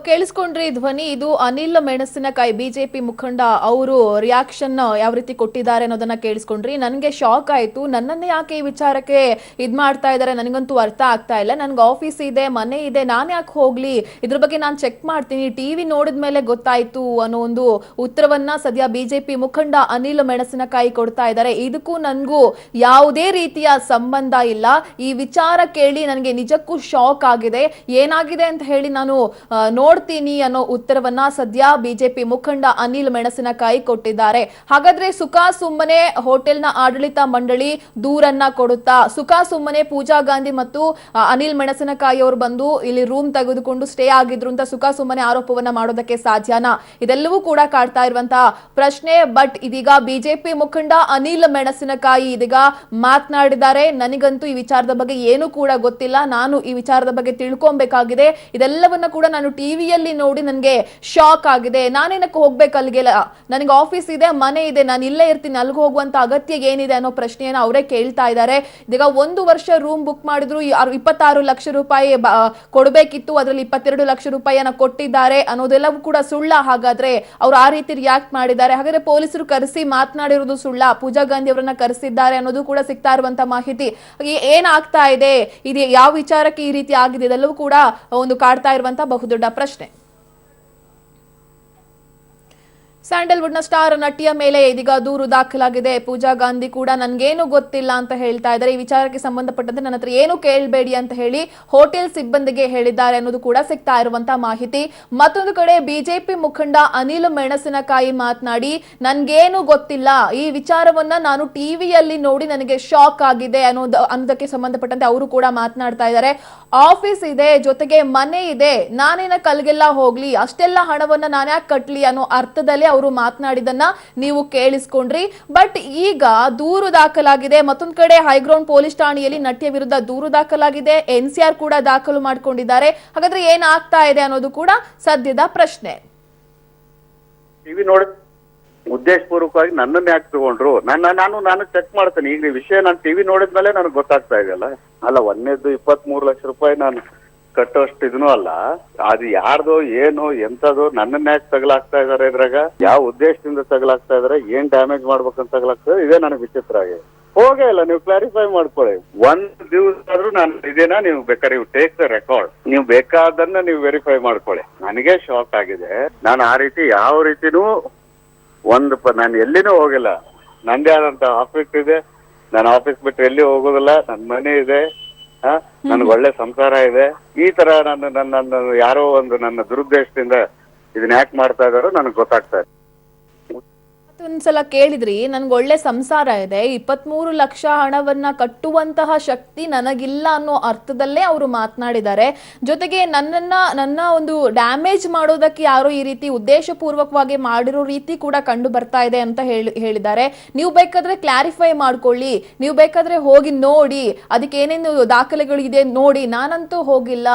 ಕೇಳಿಸ್ಕೊಂಡ್ರಿ ಧ್ವನಿ. ಇದು ಅನಿಲ್ ಮೆಣಸಿನಕಾಯಿ ಬಿಜೆಪಿ ಮುಖಂಡ ಅವರು ರಿಯಾಕ್ಷನ್ ಯಾವ ರೀತಿ ಕೊಟ್ಟಿದ್ದಾರೆ ಅನ್ನೋದನ್ನ ಕೇಳಿಸ್ಕೊಂಡ್ರಿ. ನನಗೆ ಶಾಕ್ ಆಯ್ತು. ನನ್ನನ್ನೇ ಯಾಕೆ ಈ ವಿಚಾರಕ್ಕೆ ಇದ್ ಮಾಡ್ತಾ ಇದ್ದಾರೆ ನನಗಂತೂ ಅರ್ಥ ಆಗ್ತಾ ಇಲ್ಲ. ನನ್ಗೆ ಆಫೀಸ್ ಇದೆ, ಮನೆ ಇದೆ, ನಾನು ಯಾಕೆ ಹೋಗ್ಲಿ? ಇದ್ರ ಬಗ್ಗೆ ನಾನು ಚೆಕ್ ಮಾಡ್ತೀನಿ, ಟಿವಿ ನೋಡಿದ್ಮೇಲೆ ಗೊತ್ತಾಯ್ತು ಅನ್ನೋ ಒಂದು ಉತ್ತರವನ್ನ ಸದ್ಯ ಬಿಜೆಪಿ ಮುಖಂಡ ಅನಿಲ್ ಮೆಣಸಿನಕಾಯಿ ಕೊಡ್ತಾ ಇದ್ದಾರೆ. ಇದಕ್ಕೂ ನನ್ಗೂ ಯಾವುದೇ ರೀತಿಯ ಸಂಬಂಧ ಇಲ್ಲ. ಈ ವಿಚಾರ ಕೇಳಿ ನನಗೆ ನಿಜಕ್ಕೂ ಶಾಕ್ ಆಗಿದೆ. ಏನಾಗಿದೆ ಅಂತ ಹೇಳಿ ನಾನು ನೋಡ್ತೀನಿ ಅನ್ನೋ ಉತ್ತರವನ್ನ ಸದ್ಯ ಬಿಜೆಪಿ ಮುಖಂಡ ಅನಿಲ್ ಮೆಣಸಿನಕಾಯಿ ಕೊಟ್ಟಿದ್ದಾರೆ. ಹಾಗಾದ್ರೆ ಸುಖ ಸುಮ್ಮನೆ ಹೋಟೆಲ್ನ ಆಡಳಿತ ಮಂಡಳಿ ದೂರನ್ನ ಕೊಡುತ್ತಾ? ಸುಖ ಸುಮ್ಮನೆ ಪೂಜಾ ಗಾಂಧಿ ಮತ್ತು ಅನಿಲ್ ಮೆಣಸಿನಕಾಯಿ ಅವರು ಬಂದು ಇಲ್ಲಿ ರೂಮ್ ತೆಗೆದುಕೊಂಡು ಸ್ಟೇ ಆಗಿದ್ರು ಅಂತ ಸುಖ ಸುಮ್ಮನೆ ಆರೋಪವನ್ನ ಮಾಡೋದಕ್ಕೆ ಸಾಧ್ಯನಾ? ಇದೆಲ್ಲವೂ ಕೂಡ ಕಾಡ್ತಾ ಇರುವಂತಹ ಪ್ರಶ್ನೆ. ಬಟ್ ಇದೀಗ ಬಿಜೆಪಿ ಮುಖಂಡ ಅನಿಲ್ ಮೆಣಸಿನಕಾಯಿ ಇದೀಗ ಮಾತನಾಡಿದ್ದಾರೆ. ನನಗಂತೂ ಈ ವಿಚಾರದ ಬಗ್ಗೆ ಏನು ಕೂಡ ಗೊತ್ತಿಲ್ಲ. ನಾನು ಈ ವಿಚಾರದ ಬಗ್ಗೆ ತಿಳ್ಕೊಬೇಕಾಗಿದೆ. ಇದೆಲ್ಲವನ್ನ ಕೂಡ ನಾನು ಟಿವಿಯಲ್ಲಿ ನೋಡಿ ನನಗೆ ಶಾಕ್ ಆಗಿದೆ. ನಾನೇನಕ್ಕೆ ಹೋಗ್ಬೇಕು ಅಲ್ಲಿಗೆ? ನನಗೆ ಆಫೀಸ್ ಇದೆ, ಮನೆ ಇದೆ, ನಾನು ಇಲ್ಲೇ ಇರ್ತೀನಿ, ಅಲ್ಲಿಗೆ ಹೋಗುವಂತ ಅಗತ್ಯ ಏನಿದೆ ಅನ್ನೋ ಪ್ರಶ್ನೆಯನ್ನ ಅವರೇ ಕೇಳ್ತಾ ಇದ್ದಾರೆ. ಇದೀಗ 1 ವರ್ಷ ರೂಮ್ ಬುಕ್ ಮಾಡಿದ್ರು. 26 ಲಕ್ಷ ರೂಪಾಯಿ ಕೊಡಬೇಕಿತ್ತು. ಅದರಲ್ಲಿ 22 ಲಕ್ಷ ರೂಪಾಯಿಯನ್ನ ಕೊಟ್ಟಿದ್ದಾರೆ ಅನ್ನೋದೆಲ್ಲವೂ ಕೂಡ ಸುಳ್ಳ? ಹಾಗಾದ್ರೆ ಅವ್ರು ಆ ರೀತಿ ರಿಯಾಕ್ಟ್ ಮಾಡಿದ್ದಾರೆ. ಹಾಗಾದ್ರೆ ಪೊಲೀಸರು ಕರೆಸಿ ಮಾತನಾಡಿರೋದು ಸುಳ್ಳ? ಪೂಜಾ ಗಾಂಧಿ ಅವರನ್ನ ಕರೆಸಿದ್ದಾರೆ ಅನ್ನೋದು ಕೂಡ ಸಿಗ್ತಾ ಇರುವಂತ ಮಾಹಿತಿ. ಏನಾಗ್ತಾ ಇದೆ? ಇದು ಯಾವ ವಿಚಾರಕ್ಕೆ ಈ ರೀತಿ ಆಗಿದೆ? ಇದೆಲ್ಲವೂ ಕೂಡ ಒಂದು ಕಾಡ್ತಾ ಇರುವಂತ ಬಹುದೊಡ್ಡ ಪ್ರಶ್ನೆ. ಸ್ಯಾಂಡಲ್ವುಡ್ ನ ಸ್ಟಾರ್ ನಟಿಯ ಮೇಲೆ ಇದೀಗ ದೂರು ದಾಖಲಾಗಿದೆ. ಪೂಜಾ ಗಾಂಧಿ ಕೂಡ ನನ್ಗೇನು ಗೊತ್ತಿಲ್ಲ ಅಂತ ಹೇಳ್ತಾ ಇದ್ದಾರೆ. ಈ ವಿಚಾರಕ್ಕೆ ಸಂಬಂಧಪಟ್ಟಂತೆ ನನ್ನ ಹತ್ರ ಏನು ಕೇಳಬೇಡಿ ಅಂತ ಹೇಳಿ ಹೋಟೆಲ್ ಸಿಬ್ಬಂದಿಗೆ ಹೇಳಿದ್ದಾರೆ ಅನ್ನೋದು ಕೂಡ ಸಿಗ್ತಾ ಇರುವಂತಹ ಮಾಹಿತಿ. ಮತ್ತೊಂದು ಕಡೆ ಬಿಜೆಪಿ ಮುಖಂಡ ಅನಿಲ್ ಮೆಣಸಿನಕಾಯಿ ಮಾತನಾಡಿ ನನ್ಗೇನು ಗೊತ್ತಿಲ್ಲ, ಈ ವಿಚಾರವನ್ನ ನಾನು ಟಿವಿಯಲ್ಲಿ ನೋಡಿ ನನಗೆ ಶಾಕ್ ಆಗಿದೆ ಅನ್ನೋದಕ್ಕೆ ಸಂಬಂಧಪಟ್ಟಂತೆ ಅವರು ಕೂಡ ಮಾತನಾಡ್ತಾ ಇದ್ದಾರೆ. ಆಫೀಸ್ ಇದೆ, ಜೊತೆಗೆ ಮನೆ ಇದೆ, ನಾನೇನ ಕಲ್ಗೆಲ್ಲ ಹೋಗ್ಲಿ, ಅಷ್ಟೆಲ್ಲ ಹಣವನ್ನ ನಾನು ಯಾಕೆ ಕಟ್ಲಿ ಅನ್ನೋ ಅರ್ಥದಲ್ಲಿ ಅವರು ಮಾತನಾಡಿದನ್ನ ನೀವು ಕೇಳಿಸ್ಕೊಂಡ್ರಿ. ಬಟ್ ಈಗ ದೂರು ದಾಖಲಾಗಿದೆ. ಮತ್ತೊಂದ್ ಕಡೆ ಹೈಗ್ರೌಂಡ್ ಪೊಲೀಸ್ ಠಾಣೆಯಲ್ಲಿ ನಟಿಯ ವಿರುದ್ಧ ದೂರು ದಾಖಲಾಗಿದೆ. NCR ಕೂಡ ದಾಖಲು ಮಾಡ್ಕೊಂಡಿದ್ದಾರೆ. ಹಾಗಾದ್ರೆ ಏನಾಗ್ತಾ ಇದೆ ಅನ್ನೋದು ಕೂಡ ಸದ್ಯದ ಪ್ರಶ್ನೆ. ಟಿವಿ ನೋಡಿ ಉದ್ದೇಶಪೂರ್ವಕವಾಗಿ ನನ್ನನ್ನ ಯಾಕೆ ತಗೊಂಡ್ರು, ನಾನು ಚೆಕ್ ಮಾಡ್ತೇನೆ. ಈಗ ವಿಷಯ ನಾನು ಟಿವಿ ನೋಡಿದ್ಮೇಲೆ ನನಗೆ ಗೊತ್ತಾಗ್ತಾ ಇದೆಯಲ್ಲ. ಅಲ್ಲ, ಒಂದೇದ್ದು 23 ಲಕ್ಷ ರೂಪಾಯಿ ನಾನು ಕಟ್ಟೋಷ್ಟು ಇದನ್ನು ಅಲ್ಲ. ಅದು ಯಾರ್ದು ಏನು ಎಂತದು ನನ್ನನ್ನ ಯಾಕೆ ತಗಲಾಗ್ತಾ ಇದಾರೆ, ಇದ್ರಾಗ ಯಾವ ಉದ್ದೇಶದಿಂದ ತಗಲಾಗ್ತಾ ಇದಾರೆ, ಏನ್ ಡ್ಯಾಮೇಜ್ ಮಾಡ್ಬೇಕಂತ ತಗಲಾಗ್ತದೆ, ಇದೇ ನನಗೆ ವಿಚಿತ್ರ ಆಗಿದೆ. ಹೋಗೇ ಇಲ್ಲ, ನೀವು ಕ್ಲಾರಿಫೈ ಮಾಡ್ಕೊಳ್ಳಿ. ಒಂದ್ ದಿವಸ ಆದ್ರೂ ನಾನು ಇದೇನಾ, ನೀವು ಬೇಕಾದ್ರೆ ನೀವು ಟೇಕ್ ದ ರೆಕಾರ್ಡ್, ನೀವು ಬೇಕಾದನ್ನ ನೀವು ವೆರಿಫೈ ಮಾಡ್ಕೊಳ್ಳಿ. ನನಗೆ ಶಾಕ್ ಆಗಿದೆ. ನಾನು ಆ ರೀತಿ ಯಾವ ರೀತಿನೂ ನಾನು ಎಲ್ಲಿನೂ ಹೋಗಿಲ್ಲ. ನಂದೇ ಆದಂತ ಆಫೀಸ್ ಇದೆ, ನಾನು ಆಫೀಸ್ ಬಿಟ್ಟು ಎಲ್ಲಿ ಹೋಗೋದಿಲ್ಲ. ನನ್ ಮನೆ ಇದೆ, ನನ್ಗೆ ಒಳ್ಳೆ ಸಂಸಾರ ಇದೆ. ಈ ತರ ನನ್ನ ಯಾರೋ ಒಂದು ನನ್ನ ದುರುದ್ದೇಶದಿಂದ ಇದನ್ನ ಯಾಕೆ ಮಾಡ್ತಾ ಇದಾರೋ ನನಗೆ ಗೊತ್ತಾಗ್ತಾ ಇದೆ. ಒಂದ್ಸಲ ಕೇಳಿದ್ರಿ, ನನ್ಗೆ ಒಳ್ಳೆ ಸಂಸಾರ ಇದೆ, 23 ಲಕ್ಷ ಹಣವನ್ನ ಕಟ್ಟುವಂತಹ ಶಕ್ತಿ ನನಗಿಲ್ಲ ಅನ್ನೋ ಅರ್ಥದಲ್ಲೇ ಅವರು ಮಾತನಾಡಿದ್ದಾರೆ. ಜೊತೆಗೆ ನನ್ನ ಒಂದು ಡ್ಯಾಮೇಜ್ ಮಾಡೋದಕ್ಕೆ ಯಾರೋ ಈ ರೀತಿ ಉದ್ದೇಶಪೂರ್ವಕವಾಗಿ ಮಾಡಿರೋ ರೀತಿ ಕೂಡ ಕಂಡು ಬರ್ತಾ ಇದೆ ಅಂತ ಹೇಳಿದ್ದಾರೆ. ನೀವು ಬೇಕಾದ್ರೆ ಕ್ಲಾರಿಫೈ ಮಾಡ್ಕೊಳ್ಳಿ, ನೀವು ಬೇಕಾದ್ರೆ ಹೋಗಿ ನೋಡಿ, ಅದಕ್ಕೆ ಏನೇನು ದಾಖಲೆಗಳಿದೆ ನೋಡಿ, ನಾನಂತೂ ಹೋಗಿಲ್ಲ,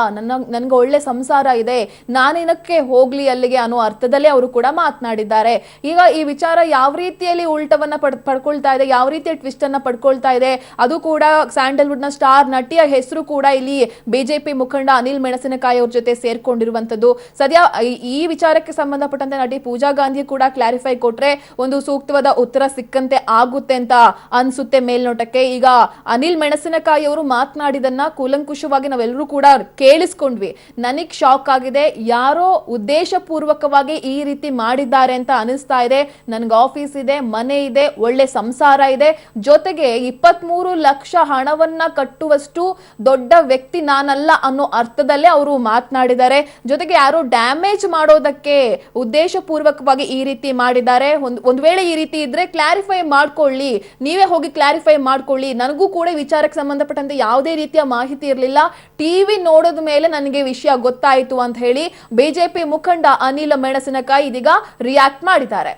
ನನ್ಗೆ ಒಳ್ಳೆ ಸಂಸಾರ ಇದೆ, ನಾನೇನಕ್ಕೆ ಹೋಗ್ಲಿ ಅಲ್ಲಿಗೆ ಅನ್ನೋ ಅರ್ಥದಲ್ಲೇ ಅವರು ಕೂಡ ಮಾತನಾಡಿದ್ದಾರೆ. ಈಗ ಈ ವಿಚಾರ ಯಾವ ರೀತಿಯಲ್ಲಿ ಉಲ್ಟವನ್ನ ಪಡ್ಕೊಳ್ತಾ ಇದೆ, ಯಾವ ರೀತಿಯ ಟ್ವಿಸ್ಟ್ ಅನ್ನ ಪಡ್ಕೊಳ್ತಾ ಇದೆ, ಅದು ಕೂಡ ಸ್ಯಾಂಡಲ್ವುಡ್ ನ ಸ್ಟಾರ್ ನಟಿಯ ಹೆಸರು ಕೂಡ ಇಲ್ಲಿ ಬಿಜೆಪಿ ಮುಖಂಡ ಅನಿಲ್ ಮೆಣಸಿನಕಾಯಿ ಅವ್ರ ಜೊತೆ ಸೇರ್ಕೊಂಡಿರುವಂತದ್ದು. ಸದ್ಯ ಈ ವಿಚಾರಕ್ಕೆ ಸಂಬಂಧಪಟ್ಟಂತೆ ನಟಿ ಪೂಜಾ ಗಾಂಧಿ ಕೂಡ ಕ್ಲಾರಿಫೈ ಕೊಟ್ರೆ ಒಂದು ಸೂಕ್ತವಾದ ಉತ್ತರ ಸಿಕ್ಕಂತೆ ಆಗುತ್ತೆ ಅಂತ ಅನ್ಸುತ್ತೆ ಮೇಲ್ನೋಟಕ್ಕೆ. ಈಗ ಅನಿಲ್ ಮೆಣಸಿನಕಾಯಿ ಅವರು ಮಾತನಾಡಿದನ್ನ ಕೂಲಂಕುಷವಾಗಿ ನಾವೆಲ್ಲರೂ ಕೂಡ ಕೇಳಿಸ್ಕೊಂಡ್ವಿ. ನನಗ್ ಶಾಕ್ ಆಗಿದೆ, ಯಾರೋ ಉದ್ದೇಶ ಪೂರ್ವಕವಾಗಿ ಈ ರೀತಿ ಮಾಡಿದ್ದಾರೆ ಅಂತ ಅನಿಸ್ತಾ ಇದೆ. ನನ್ಗೆ ಆಫೀಸ್ ಇದೆ, ಮನೆ ಇದೆ, ಒಳ್ಳೆ ಸಂಸಾರ ಇದೆ, ಜೊತೆಗೆ 23 ಲಕ್ಷ ಹಣವನ್ನ ಕಟ್ಟುವಷ್ಟು ದೊಡ್ಡ ವ್ಯಕ್ತಿ ನಾನಲ್ಲ ಅನ್ನೋ ಅರ್ಥದಲ್ಲೇ ಅವರು ಮಾತನಾಡಿದ್ದಾರೆ. ಜೊತೆಗೆ ಯಾರೋ ಡ್ಯಾಮೇಜ್ ಮಾಡೋದಕ್ಕೆ ಉದ್ದೇಶ ಪೂರ್ವಕವಾಗಿ ಈ ರೀತಿ ಮಾಡಿದ್ದಾರೆ. ಒಂದ್ ವೇಳೆ ಈ ರೀತಿ ಇದ್ರೆ ಕ್ಲಾರಿಫೈ ಮಾಡ್ಕೊಳ್ಳಿ, ನೀವೇ ಹೋಗಿ ಕ್ಲಾರಿಫೈ ಮಾಡ್ಕೊಳ್ಳಿ. ನನಗೂ ಕೂಡ ವಿಚಾರಕ್ಕೆ ಸಂಬಂಧಪಟ್ಟಂತೆ ಯಾವುದೇ ರೀತಿಯ ಮಾಹಿತಿ ಇರಲಿಲ್ಲ, ಟಿವಿ ನೋಡೋದ ಮೇಲೆ ನನಗೆ ವಿಷಯ ಗೊತ್ತಾಯಿತು ಅಂತ ಹೇಳಿ ಬಿಜೆಪಿ ಮುಖಂಡ ಅನಿಲ್ ಮೆಣಸಿನಕಾಯಿ ಇದೀಗ ರಿಯಾಕ್ಟ್ ಮಾಡಿದ್ದಾರೆ.